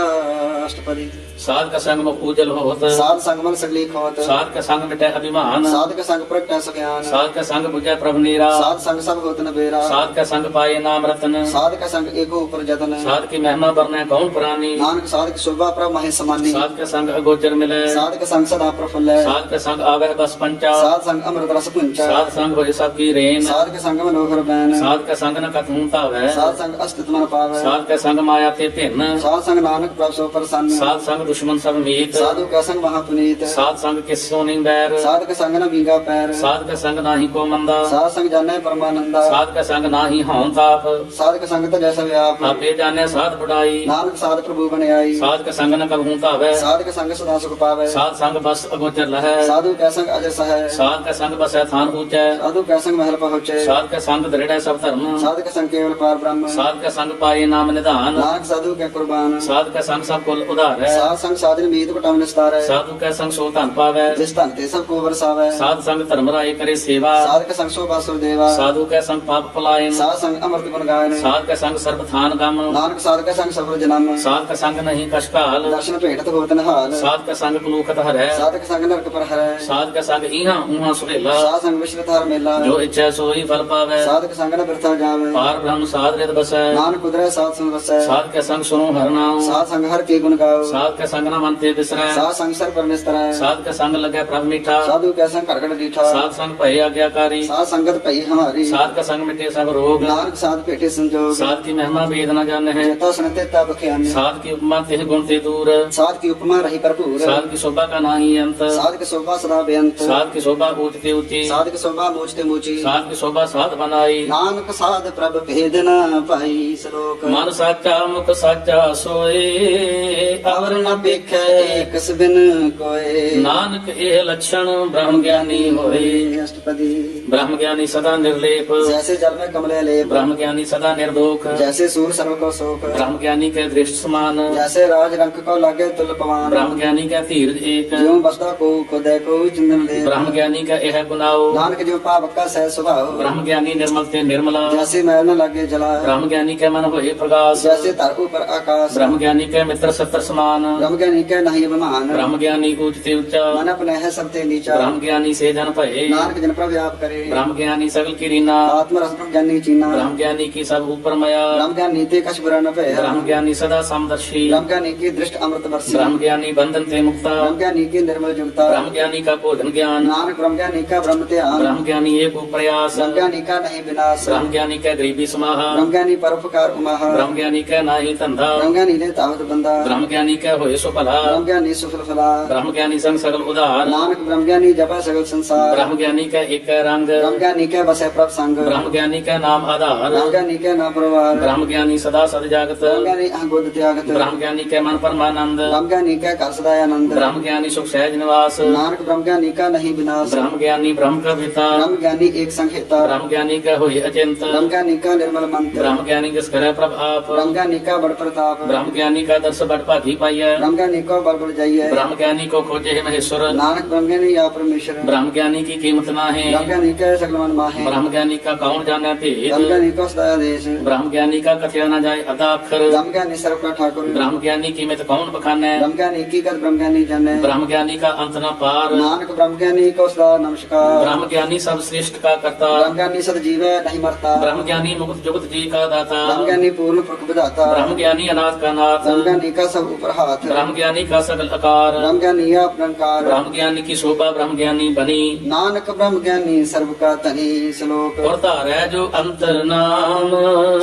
अष्टपदी साध का संग में पूजल होत साध संग मन सगली खोत साध का संग मिटे अभिमान साध का संग प्रगटै सुज्ञान साध का संग बुझे प्रभु नीरा साध संग सब होत न बेरा साध का संग पाए नाम रतन साध का संग एको ऊपर जतन साध की महिमा बरने कौन पुरानी नानक साध की शोभा प्रभ महे समानी साध का संग अगोचर मिले साध का संग सदा प्रफुल्ल साध का संग आवे बस पंचा साध संग अमृत रस पुंचा साध संग होए सबकी रेन साध के संग मनोहर बैन साध का संग न कथूता वै साध संग अस्तित्व मन पावे साध का संग माया ते भिन्न साध संग नानक प्रभ सो प्रसन्न साध संग दुश्मन सब मीत साधु का संग महापुनीत साध संग किस सोनी बैर साध का संग न बींगा पैर साध का संग नाही को मंदा साध संग जाने परमानंदा साध का संग नाही हौं ताप साध का संग तो जैसा व्याप आपे जाने साध बुढ़ाई नानक साध प्रभु बन आई साध ਸਾਧਕ ਸੰਗ ਨ ਕਬਹੂ ਧਾਵੈ ਸਾਧਕ ਸੰਗ ਸਦਾ ਸੁਖ ਪਾਵੈ ਸਾਧ ਸੰਗ ਬਸ ਅਗੋਚਰ ਲਹੈ ਸਾਧੂ ਕੈ ਸੰਗ ਅਜਰ ਸਹੈ ਸਾਧ ਕੈ ਸੰਗ ਬਸੈ ਥਾਨ ਊਚੈ ਸਾਧੂ ਕੈ ਸੰਗ ਮਹਿਲ ਪਹੁੰਚੈ ਸਾਧ ਕੈ ਸੰਗ ਦ੍ਰਿੜੈ ਸਭ ਧਰਮ ਸਾਧਕ ਸੰਗ ਕੇਵਲ ਪਾਰ ਬ੍ਰਹਮ ਸਾਧ ਕੈ ਸੰਗ ਪਾਏ ਨਾਮ ਨਿਧਾਨ ਨਾਨਕ ਸਾਧੂ ਕੈ ਕੁਰਬਾਨ ਸਾਧ ਕੈ ਸੰਗ ਸਭ ਕੁਲ ਉਧਾਰੈ ਸਾਧ ਸੰਗ ਸਾਧਨ ਮੀਤ ਕਟਮ ਨਿਸਤਾਰੈ ਸਾਧੂ ਕੈ ਸੰਗ ਸੋ ਧਨ ਪਾਵੈ ਜਿਸ ਧਨ ਤੇ ਸਭ ਕੋ ਵਰਸਾਵੈ ਸਾਧ ਸੰਗ ਧਰਮ ਰਾਏ ਕਰੇ ਸੇਵਾ ਸਾਧਕ ਸੰਗ ਸੋ ਬਾਸੁਰ ਦੇਵਾ ਸਾਧੂ ਕੈ ਸੰਗ ਪਾਪ ਪਲਾਇਨ ਸਾਧ ਸੰਗ ਅੰਮ੍ਰਿਤ ਗੁਣ ਗਾਇਨ ਸਾਧ ਕੈ ਸੰਗ ਸਰਬ ਥਾਨ ਗਮ ਨਾਨਕ ਸਾਧਕ ਕੈ ਸੰਗ ਸਫਲ ਜਨਮ ਸਾਧ ਕੈ ਸੰਗ ਨਹੀਂ ਕਛ ਕਾਲ ਦਰਸ਼ਨ ਭੇਟਤ ਹੋਵਤ ਨਹਾਲ ਸਾਧ ਕੈ ਸੰਗ ਕਲੂਖਤ ਹਰੈ ਸਾਧਕ ਸੰਗ ਨਰਕ ਪਰ ਹਰੈ ਸਾਧ ਕੈ ਸੰਗ ਇਹਾਂ ਉਹਾਂ ਸੁਹੇਲਾ ਸਾਧ ਸੰਗ ਵਿਸ਼ਰਤ ਹਰ ਮੇਲਾ ਜੋ ਇੱਛਾ ਸੋਈ ਫਲ ਪਾਵੈ ਸਾਧਕ ਸੰਗ ਨ ਬਿਰਥਾ ਜਾਵੇ ਪਾਰ ਬ੍ਰਹਮ ਸਾਧ ਰਿਤ ਬਸੈ ਨਾਨਕ ਕੁਦਰੈ ਸਾਧ ਸੰਗ ਵਸੈ ਸਾਧ ਕੈ ਸੰਗ ਸੁਨੋ ਹਰਿ ਨਾਮ ਸਾਧ ਸੰਗ ਹਰ ਕੇ ਗੁਣ ਗਾਓ ਸਾਧ ਕੈ ਸੰਗ ਨ ਮਨ ਤੇ ਬਿਸਰੈ ਸਾਧ ਸੰਗ ਸਰ ਪਰਮੇਸ਼ਰੈ ਸਾਧ ਕੈ ਸੰਗ ਲੱਗੈ ਪ੍ਰਭ ਮੀਠਾ ਸਾਧੂ ਕੈ ਸੰਗ ਘੜ ਘੜ ਡੀਠਾ ਸਾਧ ਸੰਗ ਭਏ ਆਗਿਆਕਾਰੀ ਸਾਧ ਸੰਗਤ ਭਈ ਹਮਾਰੀ ਸਾਧ ਕੈ ਸੰਗ ਮਿਟੇ ਸਭ ਰੋਗ ਨਾਨਕ ਸਾਧ ਭੇਟੇ ਸੰਜੋਗ ਸਾਧ ਕੀ ਮਹਿਮਾ ਵੇਦ ਨ ਜਾਣੈ ਚੇਤਾ ਸੁਨਤੇ ਤਾ ਬਖਿਆਨੇ ਸਾਧ ਕੀ ਉਪਮਾ ਤਿਹ ਗੁਣ ਤੇ ਦੂਰ ਸਾਧ ਕੀ ਉਪਮਾ ਰਹੀ ਭਰਪੂਰ ਸਾਧ ਕੀ ਸ਼ੋਭਾ ਕਾ ਨਾਹੀ ਅੰਤ ਸਾਧਕ ਸੋਭਾ ਸਦਾ ਬੇਅੰਤ ਸਾਧ ਕੀ ਸ਼ੋਭਾ ਊਚ ਤੇ ਉੱਚੀ ਸਾਧਕ ਸੋਭਾ ਮੋਚ ਤੇ ਮੋਚੀ ਸਾਧ ਕੀ ਸ਼ੋਭਾ ਸਾਧ ਬਨਾਈ ਨਾਨਕ ਸਾਧ ਪ੍ਰਭ ਭੇਦ ਨ ਪਾਈ ਸ਼ਲੋਕ ਮਨ ਸਾਚਾ ਮੁਖ ਸਾਚਾ ਸੋਏ ਅਵਰ ਨ ਵੇਖੈ ਏਕਸ ਬਿਨ ਕੋਏ ਨਾਨਕ ਇਹ ਲਛਣ ਬ੍ਰਹਮ ਗਿਆਨੀ ਹੋਏ ਅਸ਼ਟਪਦੀ ਬ੍ਰਹਮ ਗਿਆਨੀ ਸਦਾ ਨਿਰਲੇਪ जैसे जल में कमले लेप ਬ੍ਰਹਮ ਗਿਆਨੀ ਸਦਾ ਨਿਰਦੋਖ जैसे सूर सर्व को शोक ਬ੍ਰਹਮ ਗਿਆਨੀ ਕੈ ਦ੍ਰਿਸ਼ਟ ਸਮਾਨ जैसे राज रंक को लागे तुल पवान ਬ੍ਰਹਮ ਗਿਆਨੀ ਕੈ ਧੀਰਜ ਏਕ ज्यों बसदा को खुदे को चिंदन दे ਬ੍ਰਹਮ ਗਿਆਨੀ ਕੈ ਇਹ ਗੁਨਾਓ नानक जो पाप का सह स्वभाव ਬ੍ਰਹਮ ਗਿਆਨੀ ਨਿਰਮਲ ਤੇ ਨਿਰਮਲਾ जैसे मैल न लागे जला ਬ੍ਰਹਮ ਗਿਆਨੀ ਕੈ ਮਨ ਹੋਏ ਪ੍ਰਗਾਸ जैसे धर ऊपर आकाश ਬ੍ਰਹਮ ਗਿਆਨੀ ਕੈ ਮਿੱਤਰ ਸੱਤਰ ਸਮਾਨ ब्रह्म ज्ञानी के नहीं अभिमान ਬ੍ਰਹਮ ਗਿਆਨੀ ਊਚ ਤੇ ਉੱਚਾ मन अपने है सबते नीचा ਬ੍ਰਹਮ ਗਿਆਨੀ ਸੇ ਜਨ ਭਏ नानक जन पर व्याप करे ਬ੍ਰਹਮ ਗਿਆਨੀ ਸਗਲ ਕੀ ਰੀਨਾ आत्म रस ब्रह्म ज्ञानी चीना ਬ੍ਰਹਮ ਗਿਆਨੀ ਕੀ ਸਭ ਉਪਰ ਮਇਆ ब्रह्म ज्ञानी ते कछ बुरा न भय ਬ੍ਰਹਮ ਗਿਆਨੀ ਸਦਾ ਸਮਦਰਸ਼ੀ ब्रह्म ज्ञानी की दृष्ट अमृत वर्षी ਬ੍ਰਹਮ ਗਿਆਨੀ ਬੰਧਨ ਤੇ ਮੁਕਤਾ ब्रह्म ज्ञानी की निर्मल जुगता ਬ੍ਰਹਮ ਗਿਆਨੀ ਕਾ ਭੋਜਨ ਗਿਆਨ नानक ब्रह्म ज्ञानी का ब्रह्म ध्यान ਬ੍ਰਹਮ ਗਿਆਨੀ ਏਕ ਉਪਰਿਆਸ ब्रह्म ज्ञानी का नहीं विनाश ਬ੍ਰਹਮ ਗਿਆਨੀ ਕੈ ਗਰੀਬੀ ਸਮਾਹਾ ब्रह्म ज्ञानी परोपकार उमाहा ਬ੍ਰਹਮ ਗਿਆਨੀ ਕੈ ਨਾਹੀ ਧੰਦਾ ब्रह्म ज्ञानी ने तावत बंदा ਬ੍ਰਹਮ ਗਿਆਨੀ ਕੈ ਹੋਏ ਸੋ ਭਲਾ ब्रह्म ज्ञानी सुफल फला ਬ੍ਰਹਮ ਗਿਆਨੀ ਸੰਗ ਸਗਲ ਉਧਾਰ नानक ब्रह्म ज्ञानी जपा सगल संसार ਬ੍ਰਹਮ ਗਿਆਨੀ ਕੈ ਏਕ ਰੰਗ ब्रह्म ज्ञानी के बसे प्रभ संग ਬ੍ਰਹਮ ਗਿਆਨੀ ਕੈ ਨਾਮ ਆਧਾਰ ब्रह्म ज्ञानी के नाम प्रवार ਬ੍ਰਹਮ ਗਿਆਨੀ ਸਦਾ ਸਦ ਜਾਗਤ ब्रह्म ज्ञानी अगुद त्यागत ਬ੍ਰਹਮ ਗਿਆਨੀ ਕੈ ਮਨ ਪਰਮਾਨੰਦ ब्रह्म ज्ञानी के कर सदानंद ਬ੍ਰਹਮ ਗਿਆਨੀ ਸੁਖ ਸਹਿਜ ਨਿਵਾਸ नानक ब्रह्म ज्ञानी का नहीं विनाश ਬ੍ਰਹਮ ਗਿਆਨੀ ਬ੍ਰਹਮ ਕਾ ਪਿਤਾ ब्रह्म ज्ञानी एक संहिता ਬ੍ਰਹਮ ਗਿਆਨੀ ਕੈ ਹੋਏ ਅਚਿੰਤ ब्रह्म ज्ञानी का निर्मल मंत्र ਬ੍ਰਹਮ ਗਿਆਨੀ ਜਿਸ ਕਰੈ ਪ੍ਰਭ ਆਪ ब्रह्म ज्ञानी का बड़ प्रताप ਬ੍ਰਹਮ ਗਿਆਨੀ ਕਾ ਦਰਸ ਬੜ ਭਾਗੀ ਪਾਈਐ ब्रह्म ज्ञानी को बल बल जाइए ਬ੍ਰਹਮ ਗਿਆਨੀ ਕੋ ਖੋਜੇ ਮਹੇਸ਼ਵਰ नानक ब्रह्म ज्ञानी या परमेश्वर ਬ੍ਰਹਮ ਗਿਆਨੀ ਕੀ ਕੀਮਤ ਨਾਹੀ ब्रह्म ज्ञानी के सकल मन माहे ਬ੍ਰਹਮ ਗਿਆਨੀ ਕਾ ਕੌਣ ਜਾਣੈ ब्रह्म ਭੇਦ ज्ञानी को सदा देश ਬ੍ਰਹਮ ਗਿਆਨੀ ਕਾ ਕਥਿਆ ਨਾ ਜਾਏ ਅਦਾ ਅੱਖਰ ब्रह्म ज्ञानी सर्व का ठाकुर ਬ੍ਰਹਮ ਗਿਆਨੀ ਕੀਮਤ ਕੌਣ ਬਖਾਨੈ ब्रह्म ज्ञानी की गत ब्रह्म ज्ञानी जाने ਬ੍ਰਹਮ ਗਿਆਨੀ ਕਾ ਅੰਤ ਨਾ ਪਾਰ नानक ब्रह्म ज्ञानी को सदा नमस्कार ਬ੍ਰਹਮ ਗਿਆਨੀ ਸਭ ਸ੍ਰਿਸ਼ਟ ਕਾ ਕਰਤਾ ब्रह्म ज्ञानी सद जीव नहीं मरता ਬ੍ਰਹਮ ਗਿਆਨੀ ਮੁਕਤ ਜੁਗਤ ਜੀ ਕਾ ਦਾਤਾ ब्रह्म ज्ञानी पूर्ण पुरख विधाता ਬ੍ਰਹਮ ਗਿਆਨੀ ਅਨਾਥ ਕਾ ਨਾਥ ब्रह्म ज्ञानी का सब ऊपर हाथ ਬ੍ਰਹਮ ਗਿਆਨੀ ਕਾ ਸਗਲ ਆਕਾਰ ब्रह्म ज्ञानी या अपरंकार ਬ੍ਰਹਮ ਗਿਆਨੀ ਕੀ ਸ਼ੋਭਾ ਬ੍ਰਹਮ ਗਿਆਨੀ ਬਣੀ नानक ब्रह्म ज्ञानी सर्व का तनी श्लोक ਔਰ ਧਾਰੈ ਜੋ ਅੰਤਰ ਨਾਮ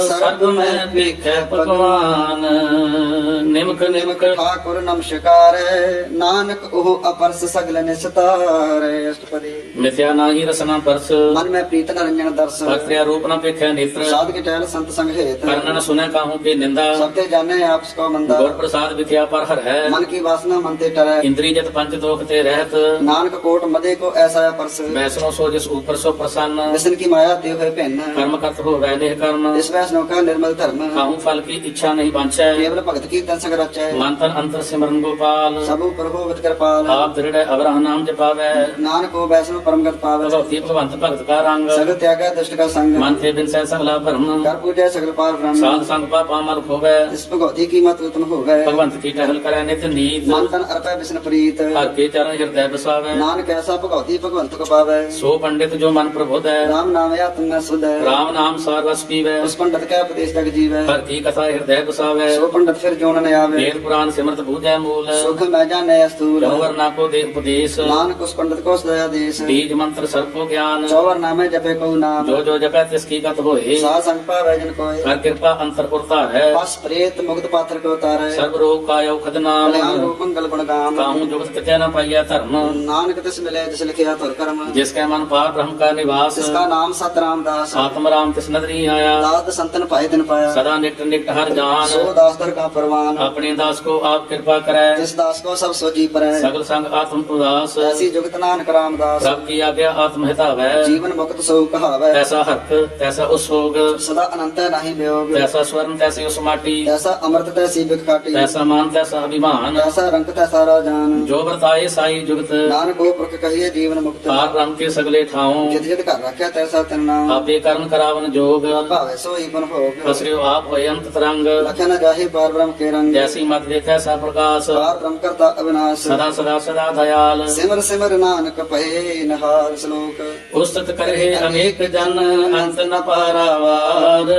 ਸਭ ਮੈਂ ਵੇਖੈ ਭਗਵਾਨ ਨਿਮਕ ਨਿਮਕ ठाकुर नमस्कार नानक ओह अपरस सगल निस्तार अष्टपदी ਮਿਥਿਆ ਨਾਹੀ ਰਸਨਾ ਪਰਸ मन में प्रीत नरंजन दर्श ਭਗਤਿਆ ਰੂਪ ਨ ਵੇਖੈ ਨੇਤਰ साध के टहल संत संग हेत ਕਰਨਨ ਸੁਨੈ ਕਾਹੂ ਕੀ ਨਿੰਦਾ सबते जाने आपस को मंदा ਗੁਰ ਪ੍ਰਸਾਦ ਵਿਖਿਆ ਪਰ ਹਰ ਹੈ मन की वासना मन ते टरै ਇੰਦਰੀ ਜਤ ਪੰਚ ਦੋਖ ਤੇ ਰਹਿਤ नानक कोट मदे को ऐसा परस ਵੈਸਨੋ ਸੋ ਜਿਸ ਉਪਰ ਸੋ ਪ੍ਰਸੰਨ विष्णु की माया देव है भिन्न ਕਰਮ ਕਰਤ ਹੋਵੈ ਨਿਹ ਕਰਮ इस वैष्णव का निर्मल धर्म ਕਾਹੂ ਫਲ ਕੀ ਇੱਛਾ ਨਹੀਂ ਬਾਂਛੈ केवल भगत की तन संग रचै ਮਨ ਤਨ ਅੰਤਰ ਸਿਮਰਨ ਗੋਪਾਲ सब ऊपर होवत कृपाल ਆਪ ਦ੍ਰਿੜੈ ਅਵਰਹ ਨਾਮ ਜਪਾਵੈ नानक को वैष्णव परमगत पावै ਭਗਵਤੀ ਭਗਵੰਤ ਭਗਤ ਕਾ ਰੰਗ सगल त्यागा दुष्ट का संग ਮਨ ਤੇ ਬਿਨਸੈ ਸਗਲਾ ਭਰਮ कर पूजै सगल पार ब्रह्म ਸਾਧ ਸੰਗ ਪਾਪਾ ਮਲ ਖੋਵੈ इस भगवती की मत उत्तम होवै ਭਗਵੰਤ ਕੀ ਟਹਿਲ ਕਰੈ ਨਿਤ ਨੀਤ मन तन अर्पै विष्णु प्रीत ਹਰ ਕੇ ਚਰਨ ਹਿਰਦੈ ਬਸਾਵੈ नानक ऐसा भगवती भगवंत को पावै ਸੋ ਪੰਡਿਤ ਜੋ ਮਨ ਪ੍ਰਬੋਧੈ राम नाम आत्म में सुध है ਰਾਮ ਨਾਮ ਸਾਰ ਰਸ ਪੀਵੈ उस पंडित का उपदेश तक जीव है ਹਰ ਕੀ ਕਥਾ ਹਿਰਦੈ ਬਸਾਵੈ सो पंडित फिर जोन न आवे ਵੇਦ ਪੁਰਾਨ ਸਿਮਰਤ ਬੂਝੈ ਮੂਲ सुख मैं जाने अस्तूल ਚੌਵਰ ਨਾ ਕੋ ਦੇ ਉਪਦੇਸ਼ नानक उस पंडित को सदया देश ਬੀਜ ਮੰਤਰ ਸਰਬ ਕੋ ਗਿਆਨ चौवर नामे जपे को नाम ਜੋ ਜੋ ਜਪੈ ਤਿਸ ਕੀ ਗਤ ਹੋਏ सा संग पावै जन कोय ਕਰ ਕਿਰਪਾ ਅੰਤਰ ਉਰਤਾ ਹੈ पस प्रेत मुक्त पात्र को उतारे ਸਰਬ ਰੋਗ ਕਾਇ ਔਖਦ ਨਾਮ कल्याण रूप मंगल गुण गाम ਕਾਹੂ ਜੁਗਤ ਕਿਤੈ ਨ ਪਾਈਐ ਧਰਮ नानक तिस मिले जिस लिखिया तुर कर्म ਜਿਸ ਕੈ ਮਨ ਪਾਰ ब्रह्म का निवास जिसका नाम सत रामदास आत्म राम तिस नदरी आया दाद संतन पाए दिन पाया सदा निकट निकट हर जान सो दास दर का परवान अपने दास को आप कृपा करे जिस दास को सब सो जी पर सगल संग आत्म उदास ऐसी जुगत नानक रामदास सब की आज्ञा आत्म हितावै जीवन मुक्त सो कहावै तैसा हक तैसा उसोग सदा अनंत नहीं वियोग तैसा स्वर्ण तैसी उस माटी ऐसा अमृत तैसी बिक काटी तैसा मान तैसा अभिमान ऐसा रंग तैसा राजान जो वर्ताए साई जुगत नानक को पुरख कहिए जीवन मुक्त पार ब्रह्म के सगले ठाऊं जित जित कर रखा तैसा तिन नाम आपे कर्म करावन जोग भावे सो ही पुन भोग पसरियो आप होय अंत तरंग लखन जाहि पार ब्रह्म के रंग जैसी मत देखै सा प्रकाश पार ब्रह्म करता अविनाश सदा सदा सदा दयाल सिमर सिमर नानक पहे नहार श्लोक उस्तत करहे अनेक जन अंत न पारावार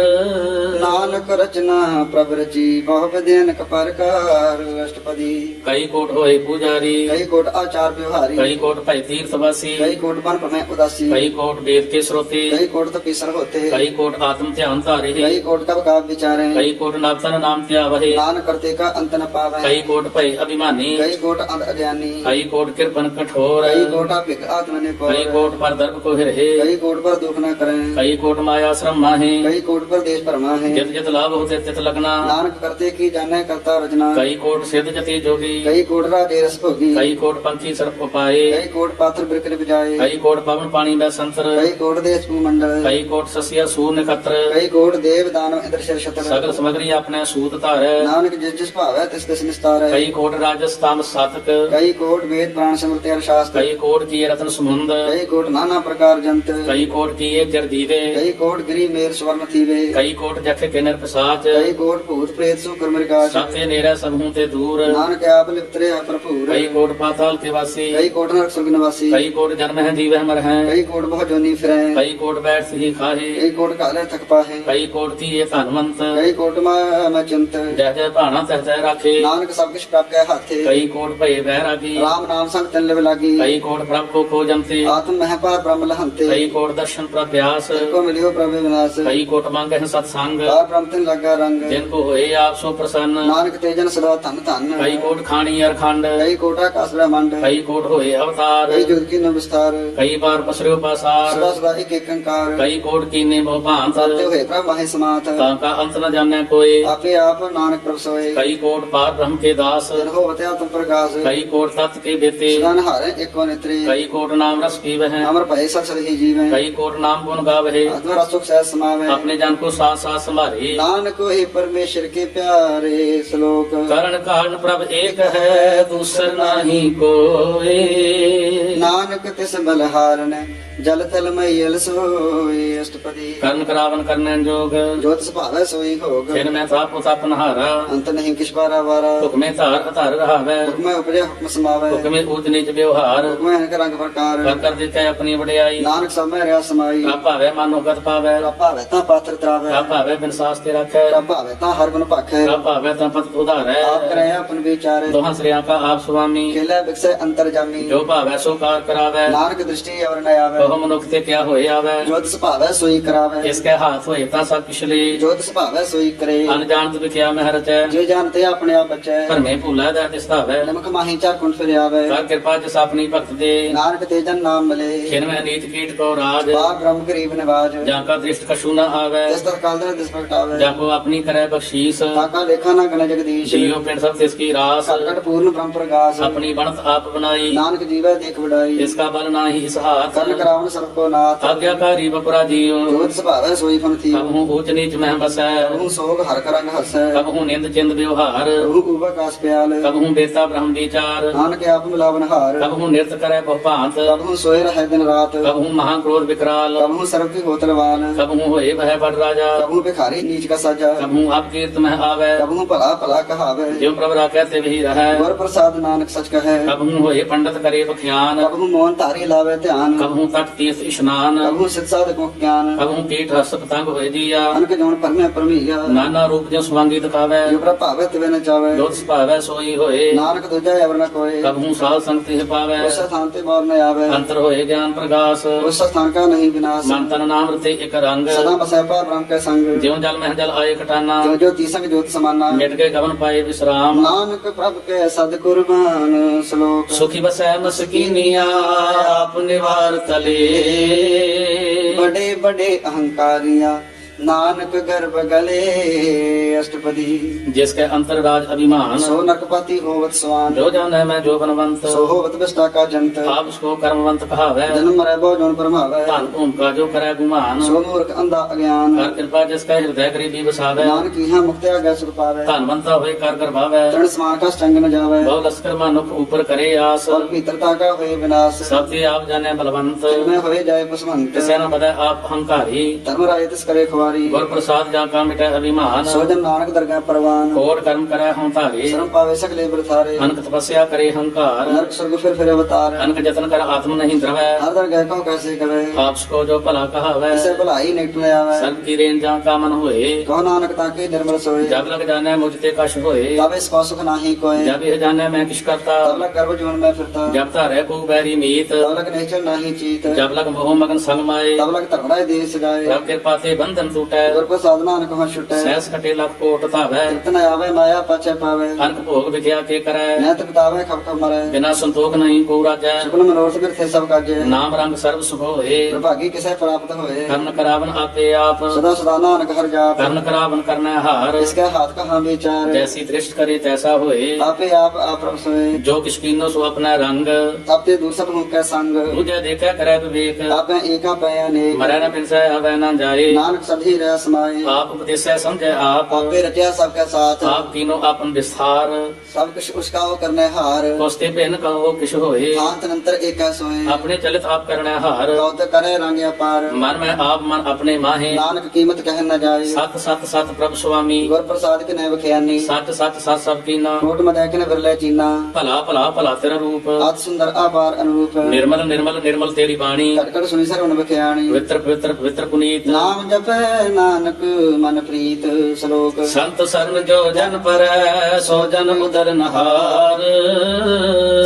नानक रचना प्रभ रची बहु विद्यन कपरकार अष्टपदी कई कोट होय पुजारी कई कोट आचार व्यवहारी कई कोट भय तीर्थवासी कई कोट मन में उदासी कई कोट वेद के श्रोते कई कोट तपीसर होते कई कोट आत्म ध्यान तारे कई कोट कब का विचारे कई कोट नाथन नाम त्यावहे नान करते का अंत न पावे कई कोट भय अभिमानी कई कोट अंध अज्ञानी कई कोट कृपन कठोर कई कोटा भिक आत्म ने को कई कोट पर दर्भ को हिरहे कई कोट पर दुख न करें कई कोट माया श्रम माहे कई कोट पर देश परमा है जित जित लाभ होते तित लगना नानक करते की जाने करता रचना कई कोट सिद्ध जति जोगी कई कोट राजे रस भोगी कई कोट पंखी सर्प उपाये कई कोट पात्र बिरकल बजाए कई कोट पवन पानी में संतर कई कोट देश भूमंडल कई कोट सस्य सूर्य नक्षत्र कई कोट देव दानव इंद्र शर शतर सगल समग्री अपने सूत धारे नानक जिस जिस भाव है तिस तिस निस्तार है कई कोट राजस्थान सातक कई कोट वेद प्राण स्मृति और शास्त्र कई कोट किए रत्न समुंद कई कोट नाना प्रकार जंत कई कोट किए जरदीवे कई कोट गिरी मेर स्वर्ण थीवे कई कोट जखे के पिशाच कई कोट भूत प्रेत सुकर मृगाच साथे नेरा समूह ते दूर नानक आप लिप्तरे भरपूर कई कोट पाताल के वासी कई कोट नरक स्वर्ग निवासी कई कोट जन्म है जीव है मर है कई कोट बहुत जोनी फिरे कई कोट बैठ ही खाहे कई कोट काले थक पाहे कई कोट की ये धनवंत कई कोट में चिंत जय जय भाना तह तह राखे नानक सब कुछ प्राप्त है हाथे कई कोट भय बैरागी राम नाम संग तन लव लागी कई कोट प्रभ को खोजमते आत्म मह पार ब्रह्म लहंते कई कोट दर्शन प्रभ्यास को मिलियो प्रभु विनाश कई कोट मांगे हैं सत्संग पार ब्रह्म तिन लगा रंग जिनको होए आप सो प्रसन्न नानक तेजन सदा धन धन कई कोट खानी अरखंड कई कोटा कास ब्रह्मांड कई कोट होए अवतार कई जुग की न विस्तार कई बार पसरियो पासार सदा सदा एक एक अंकार कई कोट कीने बहु भांत सत्य हुए प्रभु महे समात ताका अंत न जाने कोई आपे आप नानक प्रभु सोए कई कोट पार ब्रह्म के दास जन हो बतया तुम प्रकाश कई कोट तत्व के बेते सदान हारे एको नेत्रे कई कोट नाम रस पीवे हैं अमर भय सत सद ही जीवे कई कोट नाम गुण गावे अद्भुत सुख सहज समावे अपने जन को साथ साथ संभाले नानक ही परमेश्वर के प्यारे श्लोक करण कारण प्रभ एक है दूसर नहीं कोई नानक तिस बलहारन जल तल मैयल सोई अष्टपदी कर्ण करावन करने जोग जोत स्वभाव सोई होग फिर मैं था पुता पनहारा अंत नहीं किस बारा वारा हुक्मे धार अधार रहावे हुक्म उपजे हुक्म समावे हुक्मे ऊंच नीच व्यवहार हुक्म है रंग प्रकार कर कर देते है अपनी बड़ाई नानक सब में रहा समाई आप भावे मानो गत पावे भावे ता पात्र त्रावे आप भावे बिन सास ते रखे भावे ता हर गुण पाखे आप भावे ता पत उधार आप है करे अपन विचारे दोहा श्रेया का आप स्वामी खेला बिकसे अंतर जामी जो भावे सो कार करावे नानक दृष्टि और न आवे बहु मनुख ते क्या होए आवे जोत स्वभाव सोई करावे इसके हाथ होए ता सब पिछले जोत स्वभाव सोई करे अनजानत बिख्या में हरचै जो जानते अपने आप बचे पर मैं भूला दा दिसतावे नमक माही चार कुंठ फिर आवे कर कृपा जिस अपनी भक्त दे नानक तेजन नाम मिले खिन में नीत कीट को राज बार ब्रह्म गरीब निवाज जाका दृष्ट कछु न आवे जिस तर काल दर दिस प्रगटावे जाको अपनी करे बख्शीस ताका लेखा न गण जगदीश जियो पिंड सब तिसकी रास सकट पूर्ण ब्रह्म प्रकाश अपनी बनत आप बनाई नानक जीवे देख बढ़ाई इसका बल नाही इस हाथ कर्ण करावन सर्व को नाथ आज्ञाकारी बपुरा जियो जोत स्वभाव सोई फन थी कब हूँ ऊंच नीच में बसै हूँ सोग हर करंग हसै कब हूँ निंद चिंद व्यवहार हूँ उबा कास प्याल कब हूँ बेता ब्रह्म विचार नानक आप मिलावन हार कब हूँ नृत्य करे बहु भांत कब हूँ सोए रहे दिन रात कब हूँ महाक्रोध विकराल कब हूँ सर्व की गोतलवान कब हूँ होए भय बड़ राजा कब हूँ भिखारी नीच का साजा कब हूँ आप कीर्त में आवे कब हूँ भला भला कहावे जो प्रभु राखे वही रहे गुर प्रसाद नानक सच कहे कब हूँ होए पंडित करे बख्यान कब हूँ मोहन तारी लावे ध्यान कब हूँ तट तीर्थ स्नान कब हूँ सिद्ध साधकों ज्ञान कब हूँ कीट हस पतंग होए दिया अनक जोन परमे परमिया नाना रूप जो स्वांगी दिखावे जो प्रभावे तिवे न जावे जो पावे सोई होए नानक दूजा अवर न कोई कब हूँ साल संगति पावे उस स्थान ते मोर न आवे अंतर होए ज्ञान प्रकाश उस स्थान का नहीं विनाश मन तन नाम रते एक रंग सदा बसै पार ब्रह्म के संग ज्यों जल में जल आए कटाना जो जो तीसंग ज्योत समाना मिट के गवन पाए विश्राम नानक प्रभ के सद कुर्बान श्लोक सुखी बसै मस्कीनिया आप निवारत तले। बड़े बड़े अहंकारिया नानक गर्भ गले अष्टपदी। जिसके अंतर राज अभिमान, सो नरकपति होवत स्वान, जो जाने मैं जो बनवंत, सो होवत विष्टा का जंत, आप उसको कर्मवंत कहावै। जन्म मरै बहु जोन परमावै, धन भूम का जो करे गुमान, सो मूर्ख अंधा अज्ञान, कर कृपा जिसका हृदय गरीबी बसावै। नानक यहाँ मुक्ति आज्ञा सुख पावै, धनवंता होए कर गर्भावै। तरण समान का संग न जावै, बहु लश्कर मानुख ऊपर करे आस, और भीतरता का होए विनाश, सब ते आप जाने बलवंत। में होए जाए पुष्पवंत, किसे न बदै आप अहंकारी, धर्म राय तिस करे खुआरी, गुर प्रसाद जा का मिटै अभिमान। सोजन नानक दरगाह परवान, और कर्म करे हों धारे, शर्म पावे सकले बरथारे, अनक तपस्या करे हंकार, नरक स्वर्ग फिर अवतार, अनक जतन कर आत्म नहीं द्रवै। हर दरगाह को कैसे करे, आपको जो भला कहावै, ऐसे भलाई निकट में आवे, सर्व की रेन जा का मन होए। कहो नानक ताके निर्मल सोए, जब लग जाने मुझ ते कश होए, तब इसको सुख नाही कोय, जब यह जाने मैं किस करता, तब लग गर्भ जीवन में फिरता, जब तारे को बैरी मीत, तब लग निश्चल नाही चीत, जब लग मोह मगन संग माए, तब लग धर्मराय देश गाए, रब कृपा ते बंधन टूटै, गुर प्रसाद नानक वहाँ छुटै, सहस कटे लख कोट धावै। कीर्तन आवे माया पाछे पावे, अनक भोग विद्या के करै, नैत बितावे खप खप मरै, बिना संतोख नहीं को राजै। शुक्ल मनोरथ बिरथे सब काजे, नाम रंग सर्व सुख होए, प्रभागी किसे प्राप्त होए, कर्ण करावन आपे आप, सदा सदा नानक हर जाप, कर्ण करावन करना हार। इसके हाथ कहाँ विचार, जैसी दृष्ट करे तैसा होए, आपे आप प्रभ सोए, जो किस कीनो सो अपना रंग, तब ते दूर सब मुख के संग, तुझे देखा करे विवेक, आपे एका पै अनेक, मरै न पिनसै अवै न जाए। नानक सधी रह समाए, आप उपदेशै समझै आप, आपे रचा सबके साथ, आप तीनों अपन विस्तार, सब कुछ उसका वो करने हार, कोस्ते बिन कहो किश होए, शांत नंतर एक सोए, अपने चलित आप करने हार। कौत करे रंग अपार, मन में आप मन अपने माहे, नानक कीमत कह न जाए, सत सत सत प्रभु स्वामी, गुर प्रसाद के नैव खयानी, सत सत सत सब कीना, कोट मदै के न विरले चीना, भला भला भला तेरा रूप, आत सुंदर आभार अनुरूप, निर्मल निर्मल निर्मल तेरी बाणी, कटकट सुनी सरवण बख्याणी, पवित्र पवित्र पवित्र पुनीत। नाम जपै नानक मन प्रीत श्लोक, संत सरन जो जन पर सो जन उदर नहार,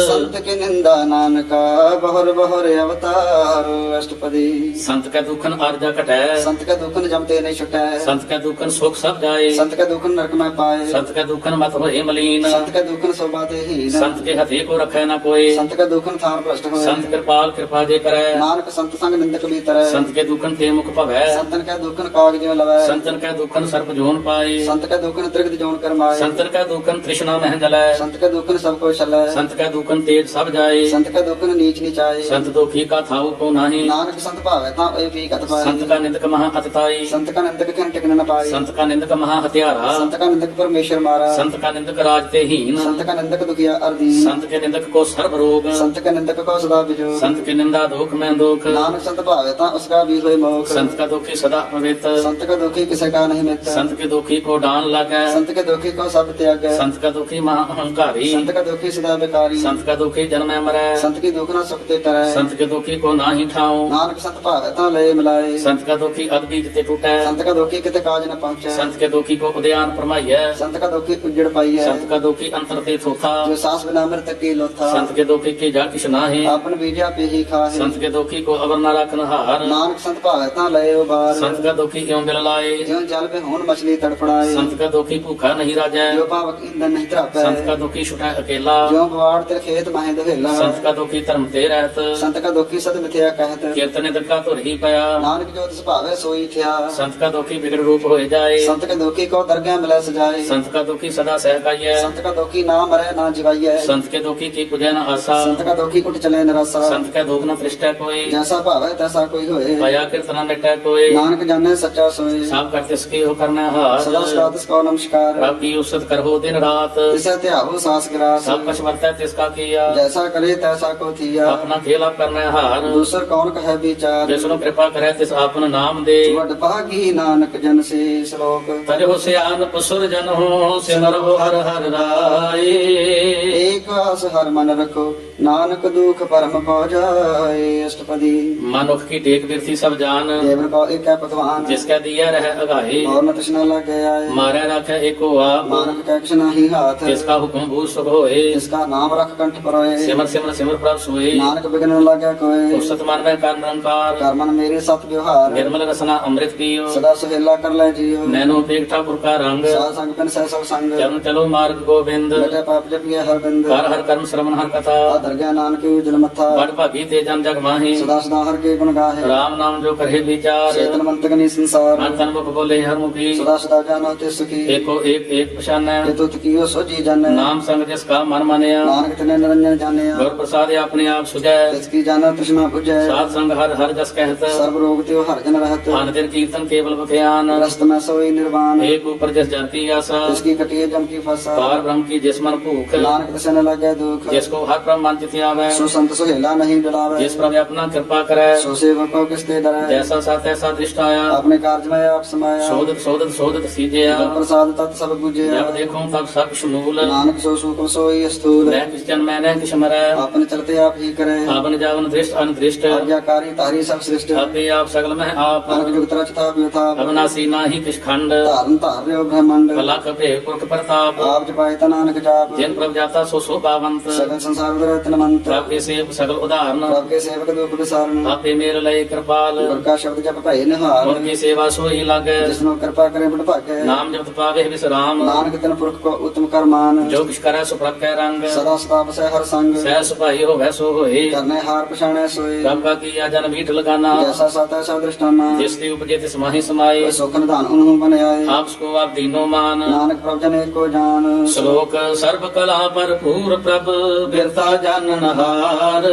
संत के निंदा नानका बहुर बहुर अवतार अष्टपदी। संत का दुखन अर्जा कटै, संत का दुखन जमते नहीं छुटै, संत का दुखन सुख सब जाए, संत का दुखन नरक में पाए, संत का दुखन मत होए मलीन, संत का दुखन सोबाते हीन, संत के हथे को रखे न कोई, संत का दुखन थान भ्रष्ट होए, संत कृपाल कृपा जे करे, नानक संत संग निंदक भीतर, संत के दुखन ते मुख भवै, संतन का दुखन काग जो लवै, संतन का दुखन सर्प जोन पाए, संत का दुखन त्रिगत जोन करमाए, संतन का दुखन तृष्णा मह जलै, संत का दुखन सबको छलै, संत का दुखन तेज सब जाए, संत का दुखन नीच नीचाए, संत दुखी का थाऊ को नाही, नानक संत भावै ता ए भी कत पाए, संत का निंदक महा अतताई, संत का निंदक खन टिकन न पाए, संत का निंदक महा हत्यारा, संत का निंदक परमेश्वर मारा, संत का निंदक राज ते हीन, संत का निंदक दुखिया अर्दीन, संत के निंदक को सर्व रोग, संत का निंदक को सदा बिजो, संत की निंदा दुख में दुख, नानक संत भावै ता उसका भी होए मोख, संत का दुखी सदा पवित्र, संत का दुखी किसे का नहीं मित्र, संत के दुखी को डान लगे, संत के दुखी को सब त्याग, संत का दुखी महा अहंकारी, संत का दुखी सदा बेकारी, संत का दुखी जन्म मरै, संत की दुख न सुखते तरह, संत के दुखी को नाही ठाऊं, नानक संत भावै ता लय मिलाए, संत का दुखी अद्भीत ते टूटै, संत का दुखी किते काज न पहुंचे, संत के दुखी को उद्यान फरमाइए, संत का दुखी उजड़ पाई है, संत का दुखी अंतर ते थोथा, जो सांस बिना मृत की लोथा, संत के दुखी की जा किश नाहि, आपन बीजा पे ही खाहे, संत के दुखी को अवर न रखन हार, नानक संत भावै ता लय उबार, संत का दुखी क्यों बिल लाए, ज्यों जल पे होन मछली तड़फड़ाए, संत का दुखी भूखा नहीं राजै, जो पावक ईंधन नहीं त्रापै, संत का दुखी छुटा अकेला, ज्यों बवाड़ ते खेत माहे दुहेला, संत का दुखी धर्म ते रहत, संत का दुखी सद मिथ्या कहत, कीर्तन दक्का तो रही पया, नानक जो तिस भावै सोई थया, संत का दुखी बिगड़ रूप हो जाए, संत के दुखी को दरगाह मिलै सजाए, संत का दुखी सदा सहकाइए, संत का दुखी ना मरै ना जिवाइए, संत के दुखी की पूजै न आशा, संत का दुखी कुट चले निराशा, संत के दुख न तृष्टै कोई, जैसा भावै तैसा कोई होए, पया कीर्तन मिटै कोई, नानक जाने सच्चा सोए, सब कर तिसकी हो करना हार, सदा सदा तिसको नमस्कार, रब की उसत करहो दिन रात, तिसे त्याहो सास ग्रास, सब कछ वर्तै तिसका किया, जैसा करे तैसा को थिया, अपना खेल आप करना हार, दूसर कौन कहे विचार, जिसनु कृपा करे तिस आपन नाम दे, वड भागी नानक जन से श्लोक, तजो सियान पसुर जन हो सिमरो हर हर राय, एक आस हर मन रखो नानक दुख परम पौ जाए अष्टपदी। मनुख की टेक बिरथी सब जान, देवर को एक है पतवान, जिसका दिया रह अगाए और न तृष्णा लगे आए मारे रखे एको आप मानक कै किछ नाही हाथ जिसका हुक्म भू सुख होए जिसका नाम रख कंठ परोए सिमर सिमर सिमर प्रभ सोए नानक बिघन न लगे कोई उस मन में कर्म निरंकार कर्मन मेरे सत व्यवहार निर्मल रसना अमृत पियो सदा सुहेला कर ले जियो नैनो पेट ठाकुर का रंग साध संग पिन सह सब संग चरण चलो मार्ग गोविंद बेटे पाप जपिए हर बिंद हर हर कर्म श्रवण हर कथा आदर ज्ञान नानक उजल मथा बड़ भागी ते जन जग माही सदा सदा हर के गुण गाहे राम नाम जो करे विचार चेतन मंत गनी संसार मन तन मुख बोले हर मुखी सदा सदा जानो ते सुखी एको एक पछान हेतु कियो सोजी जन नाम संग जिसका मन मानया नानक तने निरंजन जानिया गुर प्रसाद अपने आप सुजय तिसकी जानो तृष्णा बुझे साध संग हर हर जस कहत सर्व रोग त्यो हर जन रहत आन दिन कीर्तन केवल बख्यान रस्त में सोई निर्वाण एक ऊपर जिस जाती आशा तिसकी कटिए जम की फसा पार ब्रह्म की जिस मन भूख नानक तिसे न लगे दुख जिसको हर ब्रह्म मन चित आवे सो संत सुहेला नहीं डरावे जिस प्रभु अपना कृपा करे सो सेवक को किसते डरे जैसा साथ ऐसा दृष्ट आया अपने कार्य में आप समाया शोधत शोधत शोधत सीजया गुर प्रसाद तत् सब बुझे जब देखूं तब सब शमूल नानक सो सुख सोई स्थूल मैं किस जन मैंने किस मरै अपने चलते आप ही करे आपन जावन दृष्ट अनदृष्ट आज्ञाकारी तारी सब सृष्ट अपने आप सगल में आप नानक जुगत रचता व्यथा अविनाशी नाही किस खंड धारण धार्य ब्रह्मांड लख पे पुरख प्रताप आप जपाए ता नानक जाप जिन प्रभ जाता सो शोभावंत सगल संसार उदरतन मंत्र प्रभ के सेव सगल उदाहरण प्रभ के सेवक दुख विसारण आपे मेरे लय कृपाल गुर का शब्द जप भय निहार उनकी सेवा सो ही लागे जिसनो कृपा करे बड़ भागे नाम जप पावे विश्राम नानक तन पुरख को उत्तम कर मान जो किछ करे सो प्रभ के रंग सदा सदा बसै हर संग सह सुभाई हो वैसो होए करने हार पछाणे सोए प्रभ का किया जन मीठ लगाना जैसा साता ऐसा दृष्टाना जिसकी उपजे तिस माही समाए कोई सोखन दान उन्हों बने आए आपको आप दीनो मान नानक प्रभ जन को जान श्लोक सर्व कला भरपूर प्रभ बिरता जानन हार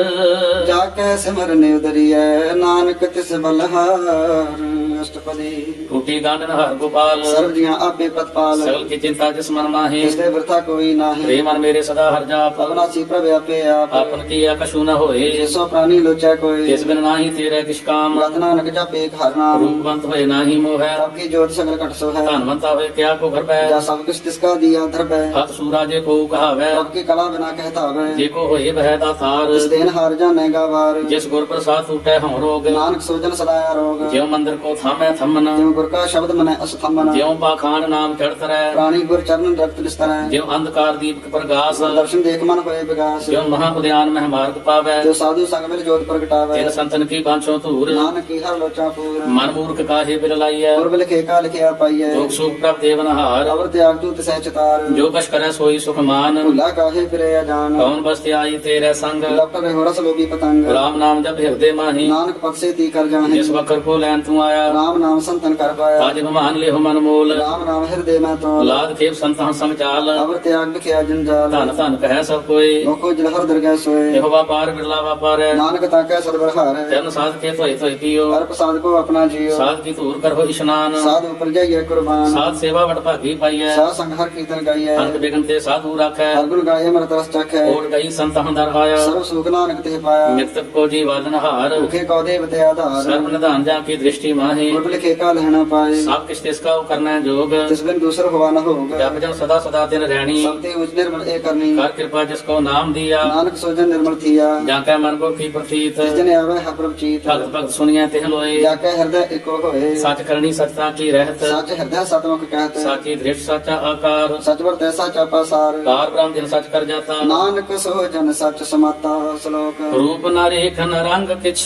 जाके सिमरने उदरिय नानक तिस बलहार अष्टपदी टूटी गांडन हर गोपाल सर्व जिया आपे पतपाल सगल की चिंता जिस मन माहे इससे वृथा कोई नाहि प्रेम मन मेरे सदा हर जाप अविनाशी प्रभ आपे आप आपन किया कछु न होए जैसो प्राणी लोचै कोई तिस बिन नाही तेरे किछ काम रत नानक जप एक हर नाम रूपवंत होए नाही मोह आपकी ज्योति सगल घट सो है धनवंत होए क्या को घर पै जा सब कुछ तिसका दिया धर है हत सूराजे को कहावे आपकी कला बिना कहता है जे को होए बह दातार इस देन हार जाने गावार जिस गुर प्रसाद टूटे हम रोग नानक सोजन सदाया रोग ज्यों मंदिर को थामे थमन ज्यों गुर का शब्द मने अस्थमन ज्यों पाखान नाम चढ़त रहे प्राणी गुर चरण रक्त विस्तर ज्यों अंधकार दीपक प्रकाश दर्शन देख मन होए विकास ज्यों महा उद्यान में मार्ग पावे जो साधु संग मिल ज्योत प्रगटावे तेरे संतन की बांछो तूर नानक की हर लोचा पूर मन मूर्ख काहे बिल लाइय पूर्व लिखे का लिखे पाइये जोग सुख प्रभ देवन हार अवर त्याग तू तिसै चितार जो कछ करे सोई सुख मान भुला काहे फिरे अजान कौन बस्ती आई तेरे संग लपट रहे रस लोभी पतंग राम नाम जब हृदय माही नानक पद से ती कर जाहे जिस वकर को लैन तू आया राम नाम संतन कर पाया आज मान ले हो मन मोल राम नाम हृदय में तो लाद खेप संतन समचाल अवर त्याग लिखे जंजाल धन धन कहे सब कोई लोको जलहर दरगह सोए यहो व्यापार बिरला व्यापार है नानक ताके सदबरहार जन साध के तो पियो हर प्रसाद को अपना जियो साध की दूर कर हो स्नान साधु पर जाइए कुर्बान साध सेवा वट भागी पाइय साध संग हर कीर्तन गाइए अंत बिगन ते साधु राखै हर गुण गाइए मर तरस चखे ओट गई संतन दरहाया सर्व सुख नानक ते पाया मृतक को जीवादन हार मुखे कौ देव ते आधार सर्व निधान जा की दृष्टि माही गुरु लिखे का लहना पाए सब किस तिसका करना जोग तिस बिन दूसर हुआ न होगा जप जन सदा सदा दिन रहनी सबते उच निर्मल ए करनी कर कृपा जिसको नाम दिया नानक सोजन निर्मल थिया जाके मन को की प्रतीत जिस जन आवे है प्रभ चीत भक्त भक्त सुनिया तिह लोए जाके हृदय एको होए सच करनी सचता की रहत सच हृदय सतमुख कहते साची दृष्ट सचा आकार सच वर तैसा चापा सार कार ब्रह्म जिन सच कर जाता नानक सोजन सच समाता श्लोक रूप न रेख न रंग किछ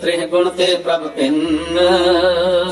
त्रिह गुण ते प्रभ पिन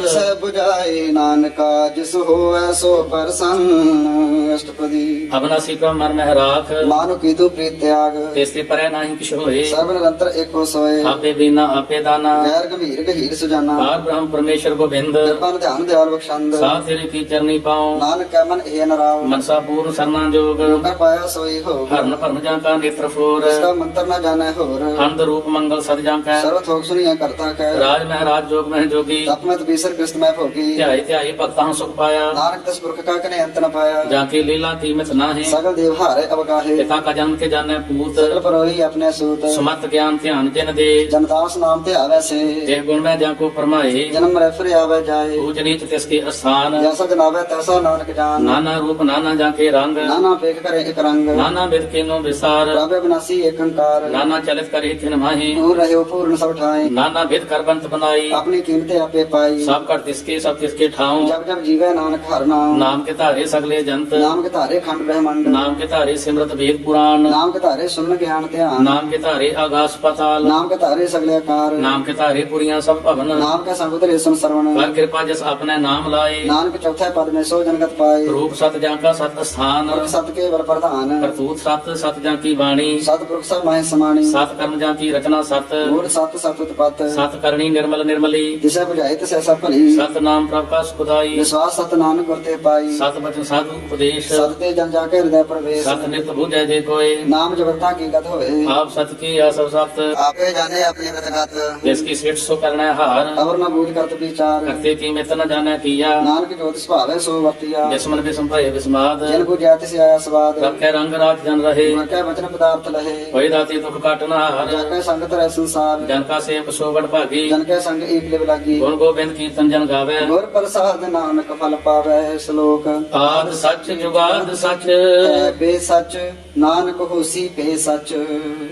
जिस बुझाए नानका जिस होवे सो प्रसन्न अष्टपदी अविनाशी प्रभ मन में राख मानु की तू प्रीत त्याग तेस्ते परे नाही किछ होए सर्व निरंतर एको सोए आपे बिना आपे दाना गैर गंभीर गहीर सुजाना कार ब्रह्म परमेश्वर गोविंद कृपा ध्यान दयाल बख्शंद साथ तेरे की चरनी पाऊं नानक का मन ए नराव मनसा पूर्ण सरना जोग कर पाया सोई हो हरन परम जा का नेत्र फोर इसका मंत्र न जाने होर अंत रूप मंगल सद जा का सर्व थोक सुनिया करता कह राज महाराज जोग में जोगी तपमत बीसर कृष्ण में भोगी ध्याई ध्याई भक्ता सुख पाया नानक दस पुरख का कने अंत न पाया जाके लीला की मित नाहि सगल देव हारे अवगाहे पिता का जन्म के जाने पूत सगल परोही अपने सूत समर्थ ज्ञान ध्यान जिन दे जनदास नाम ते आवे से जे गुण में जाको फरमाए जन्म रेफर आवे जाए पूज नीच तिसके स्थान जैसा जनावे तैसा नानक जान नाना रूप नाना जाके रंग नाना पेख करे एक रंग नाना विद केनो विसार प्रभु विनाशी एक अंकार नाना चलित करे थिन माही दूर रहे पूर्ण सब ठाए नाना विद कर बंत बनाई अपनी कीमतें आपे पाई सब कर तिसके सब तिसके ठाऊं जब जब जीवे नानक हर नाम नाम के धारे सगले जंत नाम के धारे खंड ब्रह्मंड नाम के धारे सिमरत वेद पुराण नाम के धारे सुन ज्ञान ध्यान नाम के धारे आकाश पाताल नाम के धारे सगले आकार नाम के धारे पुरियां सब भवन नाम के संगुदर सुन श्रवण कर कृपा जस अपने नाम लाए नानक चौथे पद में सो जनगत पाए रूप सत जाका सत स्थान पुरख सत के वर प्रधान करतूत सत जाकी वाणी सतपुरुष सब महे समानी सत कर्म जाकी रचना सत मूल सत सत उत्पत सत करणी निर्मल निर्मली जिसे बुझाए तिसे सब भली सत नाम प्रकाश खुदाई विश्वास सत नानक गुरते पाई सत वचन साधु उपदेश सत ते जन जाके हृदय प्रवेश सत नित बुझे जे कोय नाम जबरता की गत होए आप सत की या सब सत आपे जाने अपनी गत जिसकी सेठ सो करना हार और न बूझ करत विचार करते की मित न जाने किया नानक ज्योत स्वभाव सो वर्तिया जिसमन विषम भय विस्माद जिन को जाति से आया स्वाद रब के रंग रात जन रहे गुर के वचन पदार्थ लहे कोई दाती दुख काटना हार जाके संगत रह संसार जन का सेवक सोगड़ भागी जन के संग एक लिव लागी गुण गोबिंद कीर्तन जन गावे गुर प्रसाद नानक फल पावे श्लोक आद सच जुगाद सच है बे सच नानक होसी पे सच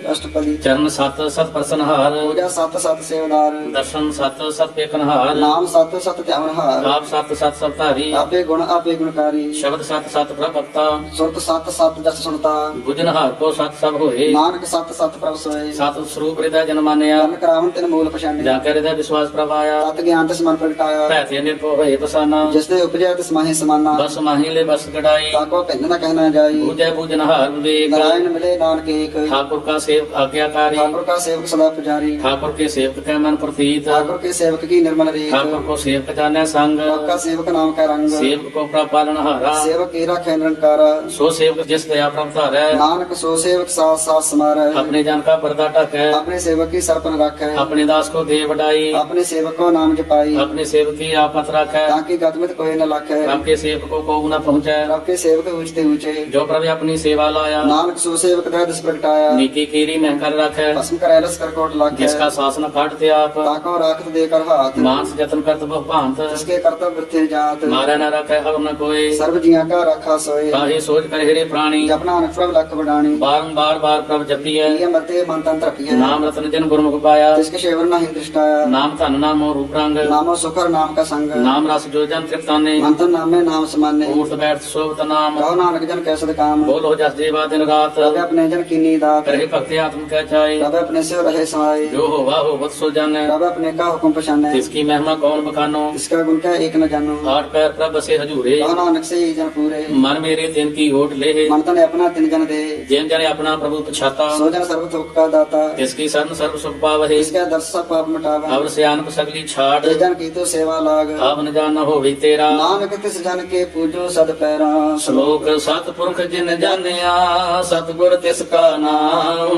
अष्टपदी चरण सत सत प्रसन हार पूजा सत सत सेवदार दर्शन सत सत पेकन हार नाम सत सत ध्यान हार आप सत सत सब धारी आपे गुणकारी शब्द सत सत प्रभक्ता सुरत सत सत जस सुनता बुझन हार को सत सब होए नानक सत सत प्रभ सोए सत स्वरूप हृदय जन मानिया तन करावन तिन मूल पछाने जाकर हृदय विश्वास प्रभाया तत ज्ञान तिस मन प्रगटाया भैते निर्भो भय बसाना जिसने उपजया तिस माहि समाना बस माहिले बस गड़ाई ताको भिन्न न कहना जाई पूजय पूजन हार विवेक नारायण मिले नानक एक ठाकुर का सेवक आज्ञाकारी ठाकुर का सेवक सदा पुजारी ठाकुर के सेवक के मन प्रतीत ठाकुर के सेवक की निर्मल रीत ठाकुर को सेवक जाने संग आपका सेवक नाम का रंग सेवक को प्रपालन हारा सेवक की रखे निरंकारा सो सेवक जिस दया प्रभुता है नानक सो सेवक साथ साथ समार अपने जन का पर्दा ढके अपने सेवक की सरपन रखे अपने दास को दे बढ़ाई अपने सेवक को नाम जपाई अपने सेवक की आपत रखे ताकि गतमित कोई न लखे आपके सेवक को न पहुँचे आपके सेवक ऊंचते ऊंचे जो प्रभु अपनी सेवा लाया नानक सो सेवक दया दिस प्रगटाया नीति कीरी में कर रखे भस्म करैलस कर कोट लाखे जिसका शासन काटते आप ताको राखत देकर हाथ मांस जतन करत बहु भांत जिसके कर्तव्य वृद्धि जात मारे न रखे अब न कोई सर्व जिया का रखा सोए काहे सोच कर हेरे प्राणी जपना अनक प्रभ लख बढ़ानी बारंबार बार प्रभु जपिय ये मरते मन तंत्र पिए नाम रतन जन गुरमुख पाया जिसके शेवर नहीं दृष्टाया नाम धन नामो रूप रंग नामो सुखर नाम का संग नाम रस जो जन तृप्ताने मंथन नाम में नाम समाने उठ बैठ सोवत नाम कहो नानक जन कैसद काम बोलो जस जीवा दिन रात रवे अपने जन की नीदात करे भक्ति आत्म कह जाए रवे अपने से रहे समाये जो हो वाह हो बत सो जाने रवे अपने का हुक्म पछाने इसकी महिमा कौन बखानो इसका गुण क्या एक न जानो आठ पैर प्रभ से हजूरे कहो नानक से ही जन पूरे मन मेरे दिन की ओट ले मन तन अपना तिन जन दे जिन जने अपना प्रभु पछाता सो जन सर्व थोक का दाता इसकी शरण सर्व सुख पावहे इसका दर्श सब पाप मिटावा अवर से अनप सगली छाड़ जे जन की तो सेवा लाग अब न जान हो भी तेरा नानक तिस जन के पूजो सद पैरा श्लोक सतपुरख जिन जानिया सतगुर तिसका नाम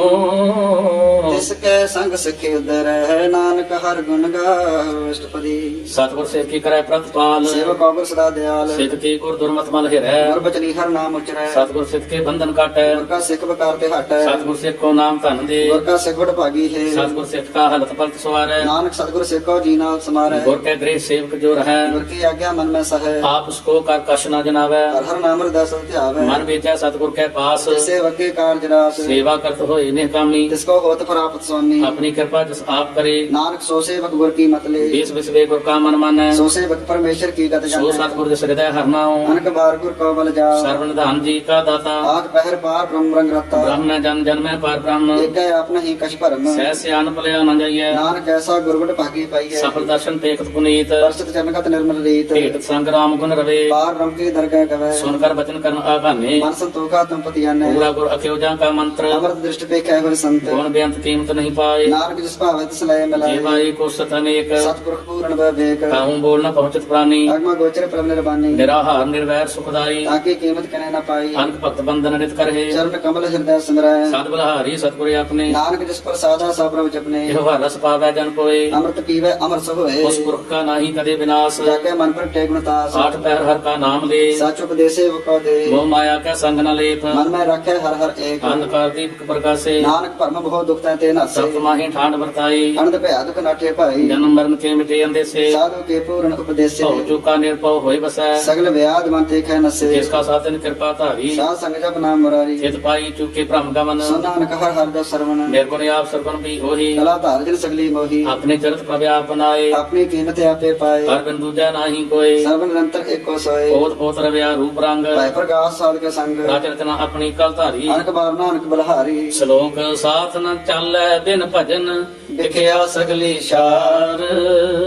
तिसके संग सखे उदर है नानक हर गुण गाओ अष्टपदी सतगुर से की करे प्रतिपाल सेवक अवर सदा दयाल सिद्ध की गुर दुर्मत मल हिरै और बचनी हर नाम उचरै सतगुर सिद्ध के बंधन काटै गुर का सिख बकार ते हटै सतगुर सिद्ध को नाम धन दे गुर का सिख बड़ भागी है सतगुर सिद्ध का हलत पलत सवारै नानक सतगुर सिख को जीना समारै गुर के गृह सेवक जो रहै गुर की आज्ञा मन में सह आप उसको कर कश न जनावै हर हर नाम हृदय सद ध्यावै मन बेचा सतगुर के पास सेवक के कार्य रास सेवा करत हो इन्हें कामी तिसको होत प्राप्त स्वामी अपनी कृपा जिस आप करे नानक सो सेवक गुर की मत ले बीस विश्वे गुर का मन मानै सो सेवक परमेश्वर की गत सो जाने सतगुर जिस हृदय हरनाओ अनक बार गुर को बल जाओ सर्वन धाम जी का दाता आग पहर पार ब्रह्म रंग रता ब्रह्म जन जन में पर ब्रह्म एक गए आप नहीं कछ भरम सह सियान पलया न जाइए नानक ऐसा गुरबट भागी पाई है सफल दर्शन देखत पुनीत परसत जनगत निर्मल रीत भेट संग्राम गुण रवे पार ब्रह्म की दरगाह गवे सुनकर वचन कर्म आगाने मन संतोखा तुम पतियाने पूरा गुर अख्योजा का मंत्र अमृत दृष्टि पे कह गुर संत गुण बेअंत कीमत नहीं पाए नानक जिस भावे तिस लय मिलाए जीवाई को सतनेक सतपुरख पूर्ण विवेक काहूं बोल न पहुंचत प्राणी अगम गोचर प्रभ निर्बानी निराहार निर्वैर सुखदाई ताकि कीमत कने न पाई अनक भक्त बंधन नित करहे चरण कमल हृदय सिमरय सत बलहारी सतगुर अपने नानक जिस पर साधा सा प्रभु जपने यह रस पावै जन कोय अमृत पीवे अमर सब होए उस पुरख का नाही कदे विनाश जाके मन पर टेक गुणतास आठ पैर हर का नाम ले सच उपदेशे वो को दे मोह माया का संग न लेप मन में रखे हर हर एक अंधकार दीपक प्रकाशे नानक भरम बहुत दुख ते नसे सप्त माही ठांड वर्ताई अनंत भया दुख नाठे भाई जन्म मरण के मिटे अंदेसे साधु के पूर्ण उपदेशे भव चूका निर्भव होय बसै सगल व्याध मन देखे नसे जिसका साधन कृपा धारी साध संग जप नाम मुरारी चित पाई चूके भ्रम गमन सो नानक हर हर दा सरवण निर्गुण आप सरगुण भी होही कला धार जन सगली मोही अपने चरित प्रभ आप बनाए अपनी कीमत आपे पाए हर बिंदु जय नाही कोय सर्व निरंतर एको सोए ओत पोत रव्या रूप रंग भय प्रकाश साध के संग राज रचना अपनी कल धारी अनक बार नानक बलहारी ਸ਼ਲੋਕ ਸਾਥ ਨ ਚੱਲੈ ਬਿਨ ਭਜਨ ਵਿਖਿਆ ਸਗਲੀ ਸ਼ਾਰ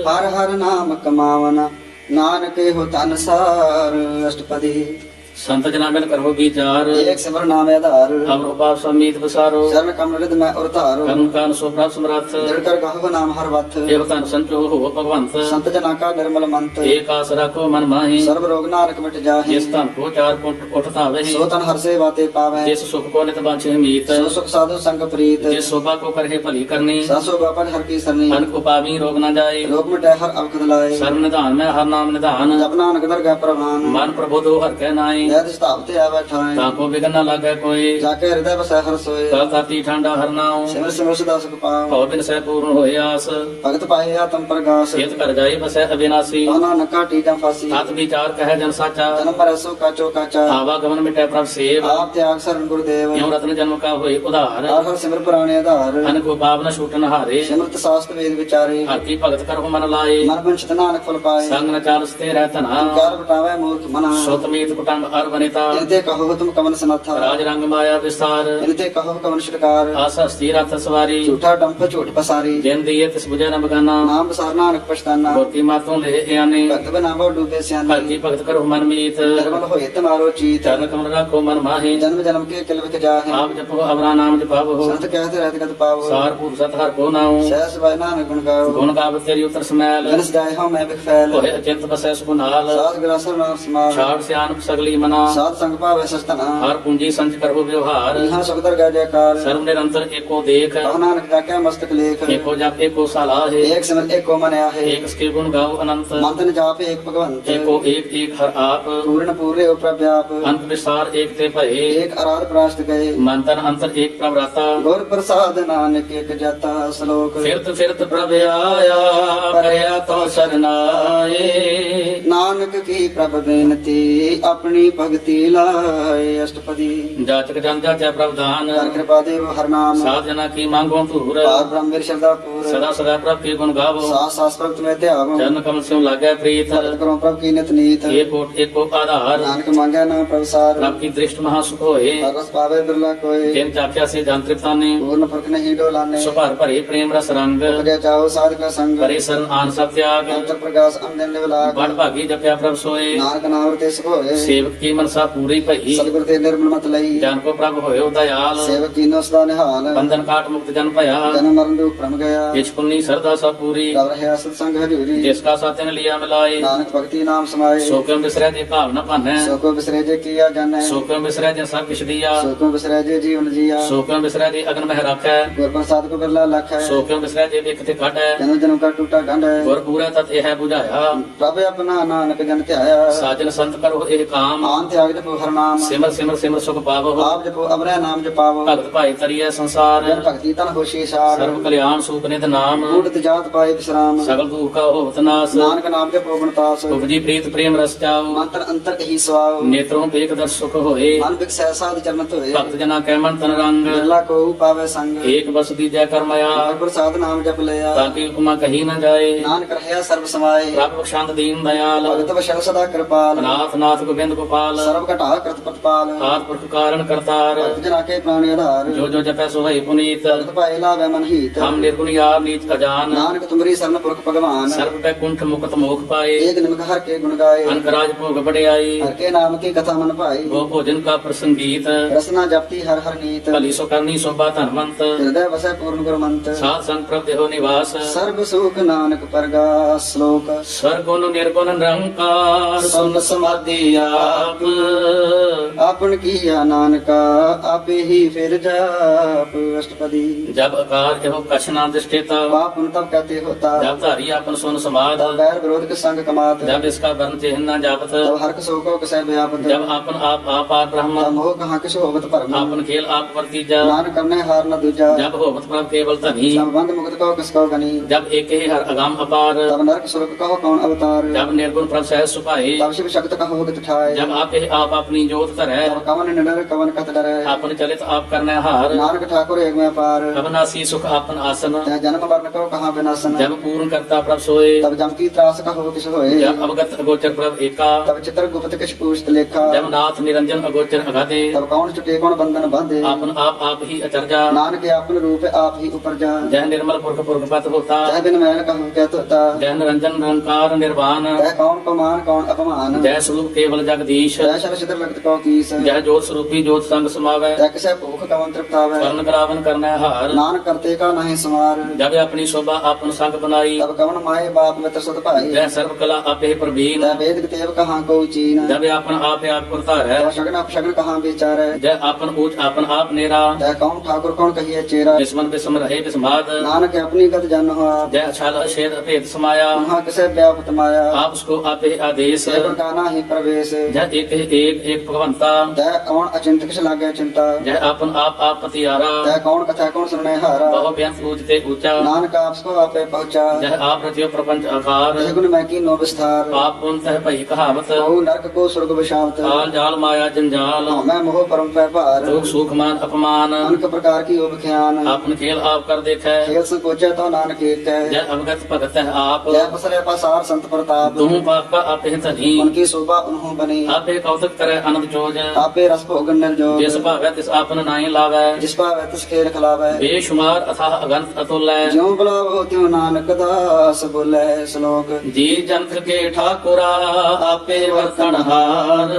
हर हर नाम कमावन नानक हो तन सार अष्टपदी ਸੰਤ ਜਨਾ ਬਿਨ ਕਰੋ ਵਿਚਾਰ एक सिमर नाम आधार ਅਮਰ ਉਪਾਪ ਸਮੀਤ ਬਸਾਰੋ शरण कमल रिद में उतार ਕਰਮ ਕਾਨ ਸੋ ਪ੍ਰਭ ਸਮਰੱਥ जड़ कर कहो नाम हर वथ ਏਵ ਤਨ ਸੰਚੋ ਹੋ ਭਗਵੰਤ संत जना का निर्मल मंत ਏਕ ਆਸ ਰੱਖੋ ਮਨ ਮਾਹੀ सर्व रोग नानक मिट जाहे ਜਿਸ ਧਨ ਕੋ ਚਾਰ ਕੁੰਟ ਉਠਤਾ ਵਹਿ सो तन हर से बाते पावे ਜਿਸ ਸੁਖ ਕੋ ਨਿਤ ਬਾਛੇ ਮੀਤ सो सुख साधु संग प्रीत ਜਿਸ ਸੋਭਾ ਕੋ ਕਰਹਿ ਭਲੀ ਕਰਨੀ सासो बापन हर की सरनी ਅਨ ਕੋ ਪਾਵੀ ਰੋਗ ਨ ਜਾਏ रोग मिटे हर अवखद लाए ਸਰਬ ਨਿਧਾਨ ਮੈਂ ਹਰ ਨਾਮ ਨਿਧਾਨ जप नानक दरगाह प्रवान ਮਨ ਪ੍ਰਬੋਧੋ ਹਰ ਕਹਿ ਨਾਏ जय स्थापते आवे ठाए ਤਾਂ ਕੋ ਬਿਗਨ ਨ ਲਾਗੈ ਕੋਈ जाके हृदय बसै हर सोए ਕਲ ਤਾਤੀ ਠੰਡਾ ਹਰ ਨਾਉ सिमर सिमर सदा सुख पाओ ਭਉ ਬਿਨ ਸਹਿ ਪੂਰਨ ਹੋਏ ਆਸ भगत पाए आत्म प्रगास ਖੇਤ ਕਰ ਜਾਈ ਬਸੈ ਅਬਿਨਾਸੀ ताना नका टीका फांसी ਹੱਥ ਵਿਚਾਰ ਕਹਿ ਜਨ ਸਾਚਾ जन्म मरै सो काचो काचा ਆਵਾ ਗਮਨ ਮਿਟੈ ਪ੍ਰਭ ਸੇਵ आप त्याग शरण गुरुदेव ਇਉ ਰਤਨ ਜਨਮ ਕਾ ਹੋਏ ਉਧਾਰ हर हर सिमर पुराणे आधार ਅਨ ਕੋ ਪਾਵਨ ਛੂਟਨ ਹਾਰੇ सिमरत शास्त्र वेद विचारे ਹਰ ਕੀ ਭਗਤ ਕਰਹੁ ਮਨ ਲਾਏ मन वंचित नानक फल पाए ਸੰਗ ਨ ਚਾਲ ਸਤੇ ਰਹਿ ਧਨਾ कार बटावे मूर्ख मना ਸੁਤਮੀਤ ਕੁਟੰਬ ਅਰ ਬਨਿਤਾ इनते कहो तुम कवन सनाथा ਰਾਜ ਰੰਗ ਮਾਇਆ ਵਿਸਤਾਰ इनते कहो कवन शिकार ਆਸ ਹਸਤੀ ਰਥ ਸਵਾਰੀ झूठा डंफ झूठ पसारी ਜਿਨ ਦੀਏ ਤਿਸ ਬੁਝੈ ਨ ਬਗਾਨਾ नाम बसार नानक पछताना ਗੋਤੀ ਮਾਤੋਂ ਲੈ ਆਨੇ भक्त बनावो डूबे ਹਰ सियानी ਕੀ ਭਗਤ ਕਰਹੁ ਮਨ ਮੀਤ निर्मल होए तुम्हारो चीत ਚਰਨ ਕਮਲ ਰਾਖੋ ਮਨ ਮਾਹੀ जन्म जन्म के किल विख जाहे ਆਪ ਜਪੋ ਅਵਰਾ ਨਾਮ ਜਪਾਵੋ संत कहते रहते कत पावो ਸਾਰ ਭੂਤ ਸਤ ਹਰ ਕੋ ਨਾਉ सहस भाई नानक गुण गाओ ਗੁਣ ਗਾਵ ਤੇਰੀ ਉਤਰ ਸਮੈਲ जनस जाए हो मैं बिख फैल ਹੋਏ ਅਚਿੰਤ ਬਸੈ ਸੁਨਾਲ साध ग्रासर नाम समाल ਛਾੜ ਸਿਆਨਪ ਸਗਲੀ ਮਨਾ साध संग पावे सस्तना ਹਰ ਪੂੰਜੀ ਸੰਚ ਕਰੋ ਵਿਵਹਾਰ यहाँ सुखदर गा जयकार ਸਰਵ ਨਿਰੰਤਰ ਏਕੋ ਦੇਖ कहो नानक जाके मस्तक लेख ਏਕੋ ਜਪ ਏਕੋ ਸਲਾਹੇ एक सिमर एक को मन आहे ਏਕ ਸਕੇ ਗੁਣ ਗਾਓ ਅਨੰਤ मंथन जाप एक भगवंत ਏਕੋ ਏਕ ਏਕ ਹਰ ਆਪ पूर्ण पूरे प्रव्याप ਅੰਤ ਵਿਸਾਰ ਏਕ ਤੇ ਭਏ एक आराध प्राश्त गए ਮਨ ਤਨ ਅੰਤਰ ਏਕ ਪ੍ਰਭ ਰਾਤਾ गुर प्रसाद नानक एक जाता श्लोक ਫਿਰਤ ਫਿਰਤ ਪ੍ਰਭ ਆਇਆ ਕਰਿਆ ਤੋ ਸਰਨਾਏ नानक की प्रभ बेनती अपनी भक्ति लाए अष्टपदी ਜਾਚਕ ਜਨ ਜਾਚੈ ਪ੍ਰਭ ਦਾਨ हर कृपा देव हर नाम ਸਾਧ ਜਨਾ ਕੀ ਮੰਗੋ ਧੂਰ पार ब्रह्म मेरी श्रद्धा पूर ਸਦਾ ਸਦਾ ਪ੍ਰਭ ਕੀ ਗੁਣ ਗਾਵੋ सास सास प्रभ तुम्हें त्यागो ਜਨ कमल ਸਿਉ ਲਾਗੈ ਪ੍ਰੀਤ भगत करो प्रभ की नित नीत ਏਕੋ ਏਕੋ ਆਧਾਰ नानक मांगे ना प्रभ सार ਪ੍ਰਭ ਕੀ ਦ੍ਰਿਸ਼ਟ ਮਹਾ ਸੁਖ ਹੋਏ हर रस पावे बिरला कोई ਜਿਨ ਚਾਖਿਆ ਸੇ ਜਨ ਤ੍ਰਿਪਤਾਨੇ पूर्ण फर्क नहीं डोलाने ਸੁਭਾਰ ਭਰੇ ਪ੍ਰੇਮ ਰਸ ਰੰਗ भगे जाओ साध का संग ਭਰੇ ਸਰਨ ਆਨ ਸਭ ਤਿਆਗ अंतर प्रकाश अंधन निवलाग ਬੜ ਭਾਗੀ ਜਪਿਆ ਪ੍ਰਭ ਸੋਏ नानक नाम ते सुख होए ਸੇਵਕ ਕੀ ਮਨਸਾ ਪੂਰੀ ਭਈ सतगुरु ते निर्मल मत लई ਜਨ ਕੋ ਪ੍ਰਭ ਹੋਇਓ ਦਇਆਲ सेवक कीनो सदा निहाल ਬੰਧਨ ਕਾਟ ਮੁਕਤ ਜਨ ਭਇਆ जन्म मरण दुख भ्रम गया ਇਛ ਪੁੰਨੀ ਸਰਦਾ ਸਭ ਪੂਰੀ तब रहे सत्संग हजूरी ਜਿਸ ਕਾ ਸਾਥਨ ਲਿਆ ਮਿਲਾਏ नानक भक्ति नाम समाये ਸੋ ਕਿਉ ਬਿਸਰੈ ਦੇ ਭਾਵਨਾ ਭਾਨੈ सो को बिसरे जे किया जाने ਸੋ ਕਿਉ ਬਿਸਰੈ ਦੇ ਸਭ ਕਿਛ ਦੀਆ सो को बिसरे जे जीवन जिया ਸੋ ਕਿਉ ਬਿਸਰੈ ਦੇ ਅਗਨ ਮਹਿ ਰਾਖੈ गुर प्रसाद को बिरला लख है ਸੋ ਕਿਉ ਬਿਸਰੈ ਦੇ ਵਿਖ ਤੇ ਕੱਢੈ जन्म जन्म का टूटा गंढ है ਗੁਰ ਪੂਰਾ ਤਤ ਇਹ 부ਝਾਇਆ प्रभ अपना नानक जन त्याया ਸਾਜਨ ਸੰਤ ਕਰੋ ਇਹ ਕਾਮ आन त्याग जपो हर नाम ਸਿਮਰ ਸਿਮਰ ਸਿਮਰ ਸੁਖ ਪਾਵੋ आप जपो अबरै नाम जपावो ਭਗਤ ਭਾਈ ਤਰੀਐ ਸੰਸਾਰ जन भक्ति तन होशी सार ਸਰਬ ਕਲਿਆਣ ਸੂਪ ਨਿਤ ਨਾਮ कूटत जात पाए विश्राम ਸਗਲ ਦੁਖ ਕਾ ਹੋਵਤ ਨਾਸ नानक नाम जपो गुणतास ਉਪਜੀ ਪ੍ਰੀਤ ਪ੍ਰੇਮ ਰਸ ਚਾਉ मंत्र अंतर ही स्वाव ਨੇਤਰੋਂ ਵੇਖ ਦਰ ਸੁਖ ਹੋਏ मन विकसै साध चरणत होए ਭਗਤ ਜਨਾ ਕੈ ਮਨ ਤਨ ਰੰਗ बिरला को पावे संग ਏਕ ਬਸ ਦੀਜੈ ਕਰਮਇਆ गुर प्रसाद नाम जप लिया ਤਾਂ ਕਿ ਉਪਮਾ ਕਹੀ ਨ ਜਾਏ नानक रहया सर्व समाये ਪ੍ਰਭ ਬਖਸ਼ੰਤ ਦੀਨ ਦਇਆਲ भगत वशल सदा कृपाल ਨਾਥ ਨਾਥ ਗੋਬਿੰਦ ਗੋਪਾਲ सर्व घटा कृत पतपाल ਆਦ ਪੁਰਖ ਕਾਰਨ ਕਰਤਾਰ भक्त जना के प्राण आधार ਜੋ ਜੋ ਜਪੈ ਸੋ ਹੈ ਪੁਨੀਤ भगत पाए लावे मन हित ਹਮ ਨਿਰਗੁਣ ਯਾਰ ਨੀਚ ਖਜਾਨ नानक तुमरी शरण पुरख भगवान ਸਰਬ ਪੈ ਕੁੰਠ ਮੁਕਤ ਮੋਖ ਪਾਏ एक निमक हर के गुण गाए ਅਨਕਰਾਜ ਭੋਗ ਬੜਿਆਈ हर के नाम की कथा मन पाई ਗੋ ਭੋਜਨ ਕਾ ਪ੍ਰਸੰਗੀਤ रसना जपती हर हर नीत ਭਲੀ ਸੋ ਕਰਨੀ ਸੋਭਾ ਧਨਵੰਤ हृदय वसै पूर्ण गुरमंत ਸਾਧ ਸੰਗ ਪ੍ਰਭ ਦੇਹੋ ਨਿਵਾਸ सर्व सुख नानक परगा श्लोक ਸਰਗੁਣ ਨਿਰਗੁਣ ਨਿਰੰਕਾਰ ਸੁਨ ਸਮਾਧੀ ਆਪ ਆਪ ਆਪਨ ਕੀਆ ਨਾਨਕਾ ਆਪੇ ਹੀ ਫਿਰ ਜਾਪ ਅਸ਼ਟਪਦੀ ਜਬ ਆਕਾਰ ਇਹੋ ਕਛ ਨਾ ਦਿਸ਼ਟੇਤਾ पापुन तब कहते होता जब धारी आपन सुन समाध तब बैर विरोध के संग कमात जब इसका वर्ण चिन्ह न जापत तब हर्क शोको कसै व्यापत जब आपन आप आपार ब्रह्म तब मोह कहाँ किस होवत भरम आपन खेल आप वर्तीजा नान करने हार न दूजा जब होवत प्रभ केवल धनी तब बंद मुक्त कहो किसको गनी जब एक ही हर अगम अपार तब नरक सुरक कहो कौन अवतार जब निर्गुण प्रभ सहज सुभाए तब शिव शक्त कहो गत ठाए जब आप ही आप अपनी जोत धरै तब कवन निडर कवन कत डरै आपन चलित आप करने हार नानक ठाकुर एक में पार अविनाशी सुख आपन आसन तह जन्म मरण को कहाँ विनाशन जब पूर्ण करता प्रभ सोए तब जम की त्रास कहो किस होए जब अवगत अगोचर प्रभ एका तब चित्र गुप्त किस पूछत लेखा जब नाथ निरंजन अगोचर अगाधे तब कौन छुटे कौन बंधन बांधे आपन आप ही अचरजा नानक आपन रूप आप ही ऊपर जा जय निर्मल पुरख पुरखपत होता तह बिन मैल कहूँ क्या तोता जय निरंजन निरंकार निर्वाण तह कौन पमान कौन अपमान जय स्वरूप केवल जगदीश तह शर सिद्ध लगत कौ कीस जय जोत स्वरूपी जोत संग समावै तह किसै भूख कवन तृप्तावै कर्ण करावन करने हार नानक करते का नहीं समार जब अपनी शोभा आपन संग बनाई तब कवन माए बाप मित्र सुत भाई जय सर्व कला आपे प्रवीण तह वेद तेव कहाँ को चीन जब आपन आप पुरता है तह शगन अपशगन कहाँ विचार जय आपन ऊच आपन आप नेरा तह कौन ठाकुर कौन कहिए चेरा विस्मन विस्म रहे विस्माद नानक अपनी गत जन हो आप जय अछाल अछेद अभेद समाया वहाँ किसे व्यापत माया आप उसको आपे आदेश सेवन का ना ही प्रवेश जय एक भगवंता तह कौन अचिंत किस लागे चिंता जय आपन आप पतियारा तह कौन कथा कौन सुनने हारा बहु व्यंत ऊंचते ऊंचा नानक आपको आपे पहुँचा जय आप रचियो प्रपंच आकार तह गुण मैं की नो विस्तार आप पुन तह भई कहावत बहु नरक को स्वर्ग विशावत आल जाल माया जंजाल मैं मोह परम पै भार दुख सुख मान अपमान अनक प्रकार की उपख्यान आपन खेल आप कर देखै खेल संकोचे तो नानक एक है जय अवगत भगत है आप जय पसरे पसार संत प्रताप तुम पाप का आपे धनी उनकी शोभा उन्हों बनी आपे कौतुक करे आनंद जोज आपे रस भोगन निर्जोग जिस भावै तिस आपन नाई लावै जिस पावे तिस खेल खिलावे बेशुमार अथाह अगंत अतुल्य ज्यों बुलावो त्यों नानक दास बोले श्लोक जी जंत्र के ठाकुरा आपे वर्तन हार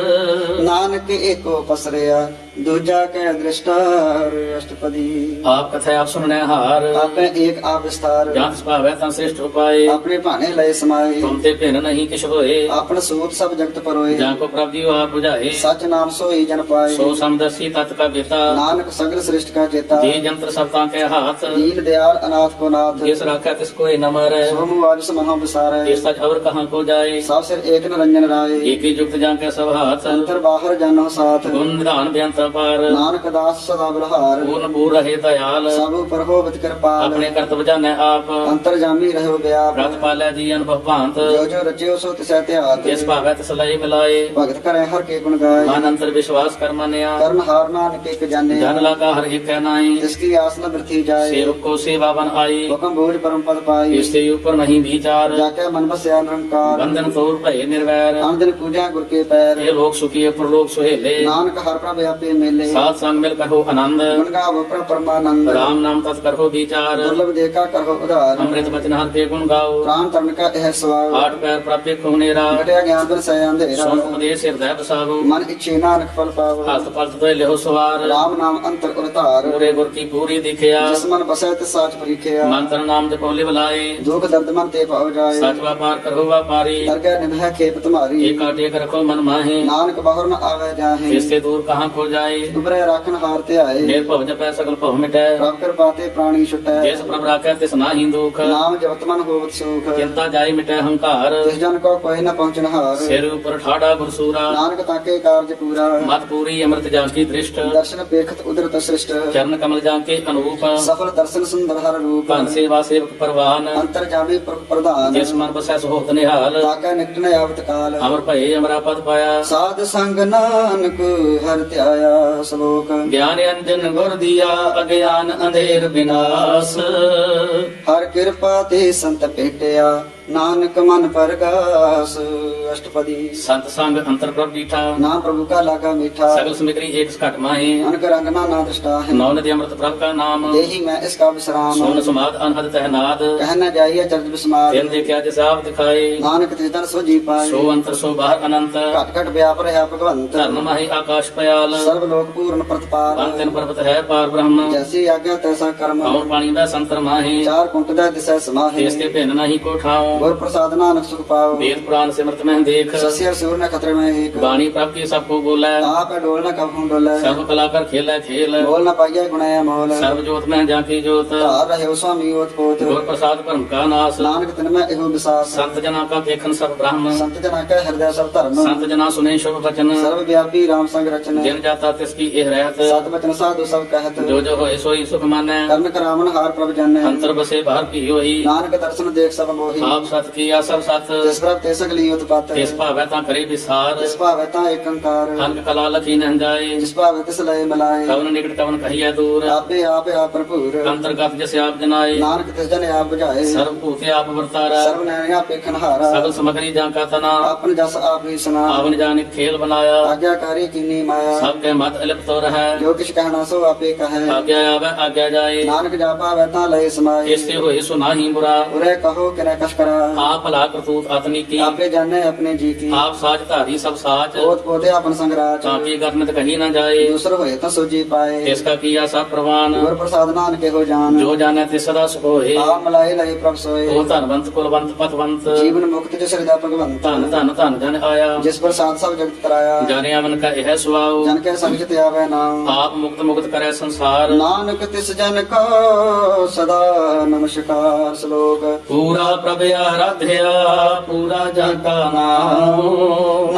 नानक एको पसरिया दूजा के दृष्टार अष्टपदी आप कथा आप सुनने हार आपे एक आप विस्तार जान भावै तं श्रेष्ठ उपाय अपने भाने लय समाये तुम ते भिन्न नहीं किछ होए आपन सूत सब जगत परोए जाको प्रभ दियो आप बुझाए सच नाम सोई जन पाए सो समदर्शी तत् का बेता नानक सगल सृष्टि का जेता जी जंत्र सबता के हाथ दीन दयाल अनाथ को नाथ जिस राखा तिसको न मरै सोमु आज समहा विसारे ये सच और कहाँ को जाए सब सिर एक निरंजन राय एक ही युक्त जाके सब हाथ अंतर बाहर जानो साथ गुण निधान बेअंत पार नानक दास सदा बलहार पूर्ण पूर रहे दयाल सब पर हो बत कृपाल अपने कर्तव्य जाने आप अंतर जामी रहो व्याप व्रत पालै जी अनुभव भांत जो जो रचियो सो तिसै त्यात जिस भावै तिस लय मिलाए भगत करे हर के गुण गाय मान अंतर विश्वास कर मनिया कर्म हार नानक एक जाने जन लगा हर एक नाई जिसकी आस न वृथी जाए सेवक को सेवा बन आई हुक्म भोज परम पद पाई इससे ऊपर नहीं विचार जाके मन बसया निरंकार बंधन तोड़ भय निर्वैर आन दिन पूजा गुर के पैर ये लोग सुखी प्रलोक सुहेले नानक हर प्रभ व्यापी मेले साथ संग मिल करो आनंद गुण गावो प्रभ परमानंद राम नाम तत् करो विचार दुर्लभ देखा करो उधार अमृत वचन हर के गुण गाओ प्राण तरण का यह सवाल आठ पैर प्राप्य खुनेरा घटिया ज्ञान पर सय अंधेरा सोन उपदेश हृदय बसावो मन इच्छे नानक फल पावो हस्त पल तो लेहो सवार राम नाम अंतर उतार पूरे गुर की पूरी दिखया जिस मन बसै तिस साच परीखया मंत्र नाम जपो लिवलाए दुख दर्द मन ते पाव जाए सच व्यापार करो व्यापारी दरगह निभह खेप तुम्हारी एक टेक रखो मन माहे नानक बाहर न आवे जाहे इससे दूर कहाँ को जाए उबरे राखन हार ते आए निर्भव जपै सकल भव मिटै प्रभ कृपाते प्राणी छुटै जिस प्रभ राखै तिस नाहि दुख नाम जपत मन होवत सुख चिंता जाय मिटै हंकार तिस जन को कोई न पहुँचन हार सिर ऊपर ठाड़ा गुरसूरा नानक ताके कार्य पूरा मत पूरी अमृत जाकी दृष्ट दर्शन पेखत उदरत सृष्ट चरण कमल जाके अनूप सफल दर्शन सुंदर हर रूप धन सेवा सेवक परवान अंतर जामी प्रधान जिस मन बसै सुहोत निहाल ताके निकट न आवत काल अमर भय अमरा पद पाया साध संग नानक हर त्याया श्लोक ज्ञान अंजन गुर दिया अज्ञान अंधेर विनाश हर कृपा ते संत पेटिया नानक मन परगास अष्टपदी संत संग अंतर प्रभ दीठा नाम प्रभु का लागा मीठा सगल सुमित्री एक घट माहे अनक रंग ना दृष्टा है नौ नदी अमृत प्रभ का नाम देही मैं इसका विश्राम सोन समाद अनहद तहनाद कहना जाइए चर्च विस्मार दिन देखा जिस आप दिखाए नानक तिजन सो जी पाए सो अंतर सो बाहर अनंत घट घट व्याप रहा भगवंत धर्म माही आकाश पयाल सर्व लोक पूर्ण प्रतिपाल अंतिम पर्वत है पार ब्रह्म जैसी आज्ञा तैसा कर्म और पानी में संतर माहे चार कुंट दा दिशा समाहे इसके भिन्न नहीं को ठाओ ਗੁਰ ਪ੍ਰਸਾਦ ਨਾਨਕ ਸੁਖ ਪਾਓ। वेद पुराण सिमरत में देख सस्य सूर न खतरे में एक बाणी प्राप्ति सबको बोलै आप डोल न कभू डोले सर्व कला कर खेलै खेल बोल न पाइए गुणय मोल सर्व जोत में जाकी जोत धार रहे स्वामी ओत पोत गुर प्रसाद भरम का नाश नानक तिन में एहो विसास संत जना का देखन सब ब्रह्म संत जना के हृदय सब धर्म संत जना सुने शुभ वचन सर्व व्यापी राम संग रचन जिन जाता तिसकी एह रहत सत वचन साधु सब कहत जो जो होए सोई सुख मानै कर्ण करावन हार प्रभ जन अंतर बसे बाहर की होई नानक दर्शन देख सब मोहि आप सत किया सब सत जिस प्रभ ते सगली उत्पत तिस भावै तां करे विसार जिस भावे ता एक अंकार अनक कला लखी न जाए जिस भावे तिस लय मिलाए कवन निकट कवन कहिया दूर आपे आप भरपूर अंतर्गत जस आप जनाए नानक तिस जन आप बुझाए सर्व भूते आप वर्तारा सर्व नैन आपे खनहारा सगल समग्री जाका तना आपन जस आप ही सुना आवन जानिक खेल बनाया आज्ञाकारी कीनी माया सब के मत अलिप्त तो रह जो किछ कहना सो आपे कहे आज्ञा आवे आज्ञा जाए नानक जापा वैता लय समाए इससे होए सो नाही बुरा उरे कहो किने कश करा आप भला करतूत अतनी की आपे जाने अपने जी की आप साज धारी सब साच ओत पोते अपन संगराज ताकि गरनत कही न जाए दूसर होए तो सोजी पाए इसका किया सब प्रवान गुर प्रसाद नानक के हो जान जो जाने ते सदा सुख होए आप मलाई लय प्रभ सोए ओ धनवंत कुलवंत पतवंत जीवन मुक्त जो श्रद्धा भगवंत धन धन धन जन आया जिस प्रसाद सब जगत कराया जाने अवन का यह सुआओ जन के संग चित आवे नाम आप मुक्त मुक्त करे संसार नानक तिस जन को सदा नमस्कार श्लोक पूरा प्रभ आराध्या पूरा जाका नाम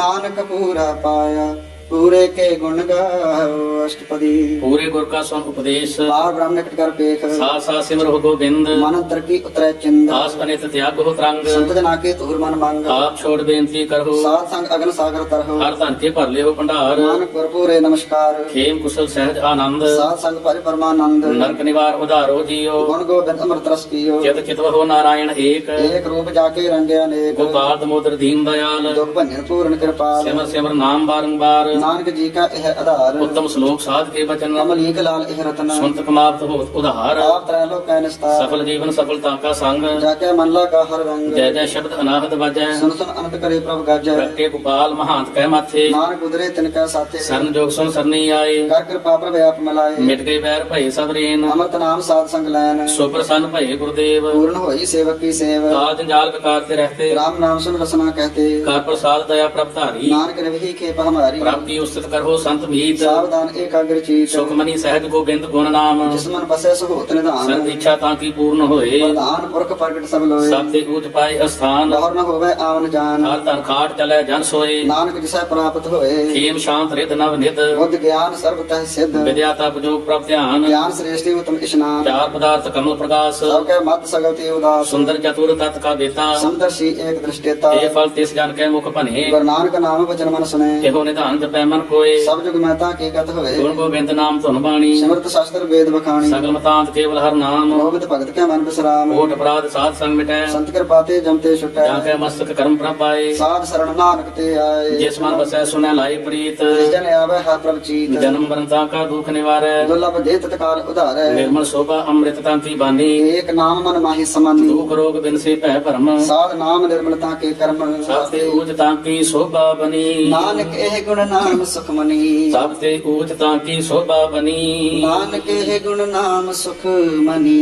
नानक पूरा पाया पूरे के गुण गाओ अष्टपदी पूरे गुर का सुन उपदेश बार ब्रह्म निकट कर पेख सा सा सिमर हो गोविंद मन अंतर की उतरे चिंद दास अनित त्याग हो तरंग संत जना के तुर मन मांग आप छोड़ बेनती करो सात संग अगन सागर तरहो हर धन के भर ले हो भंडार नानक गुर पूरे नमस्कार खेम कुशल सहज आनंद सात संग परि परमानंद नरक निवार उदारो जियो गुण गोविंद अमृत रस पियो चित चितव हो नारायण एक एक रूप जाके रंगे अनेक गोपाल दामोदर दीन दयाल दुख भंजन पूर्ण कृपाल सिमर सिमर नाम बारंबार नानक जी का यह आधार उत्तम श्लोक साध के वचन अमलीक लाल यह रतन सुनत कमाप्त हो उधार आप त्रैलोक का निस्तार सफल जीवन सफलता का संग जाके मन लगा हर रंग जय जय शब्द अनाहत बजै सुन सुन अनंत करे प्रभ गज प्रगटे गोपाल महांत कह माथे नानक उदरे तिनका साथे शरण जोग सुन सरनी आए कर कृपा प्रभ आप मलाए मिट गए बैर भय सब रेन अमृत नाम साध संग लैन सो प्रसन्न भय गुरुदेव पूर्ण होई सेवक की सेव काल जंजाल ककारते रहते राम नाम सुन रसना कहते कर प्रसाद दया प्रभ धारी नानक ने वही खेप हमारी प्राप्ति उस्थित करो संत मीत सावधान एकाग्र चीत सुखमनी सहज गोविंद गुण नाम जिस मन बसे सुहोत निधान सर्व इच्छा ताकि पूर्ण होए प्रधान पुरख प्रगट सब लोए सब ते ऊंच पाए स्थान लहर न होवे आवन जान हर तन खाट चले जन सोए नानक जिसे प्राप्त होए खेम शांत रिद नव निद बुद्ध ज्ञान सर्वतः सिद्ध विद्या तप जोग प्रभ ध्यान ज्ञान श्रेष्ठ उत्तम स्नान चार पदार्थ कमल प्रकाश सबके मत सगति उदास सुंदर चतुर तत् का बेता समदर्शी एक दृष्टिता ये फल तिस जन के मुख भने गुरु नानक नाम वचन मन सुने एहो निधान जपै मन कोय सब जुग महता की कथ होए गुण गोविंद नाम धुन बाणी सिमरत शास्त्र वेद बखानी सगल मतांत केवल हर नाम गोविंद भगत के मन विश्राम कोट अपराध साध संग मिटै संत कृपाते जमते छुटै जाके मस्तक कर्म प्रभ पाए साध शरण नानक ते आए जिस मन बसै सुनै लाई प्रीत जिस जन आवे हाथ प्रभ चीत जन्म मरता का दुख निवारै दुर्लभ दे तत्काल उधारै निर्मल शोभा अमृत तांती बानी एक नाम मन माहि समानी दुख रोग बिन से भय भरम साध नाम निर्मलता के कर्म सब ते ऊंच तांकी शोभा बनी नानक एह गुण नाम सुखमनी सब ते ऊंच तांकी शोभा बनी नानक एह गुण नाम सुखमनी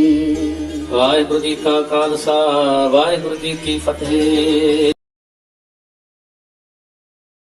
वाहिगुरु जी का खालसा वाहिगुरु जी की फतेह।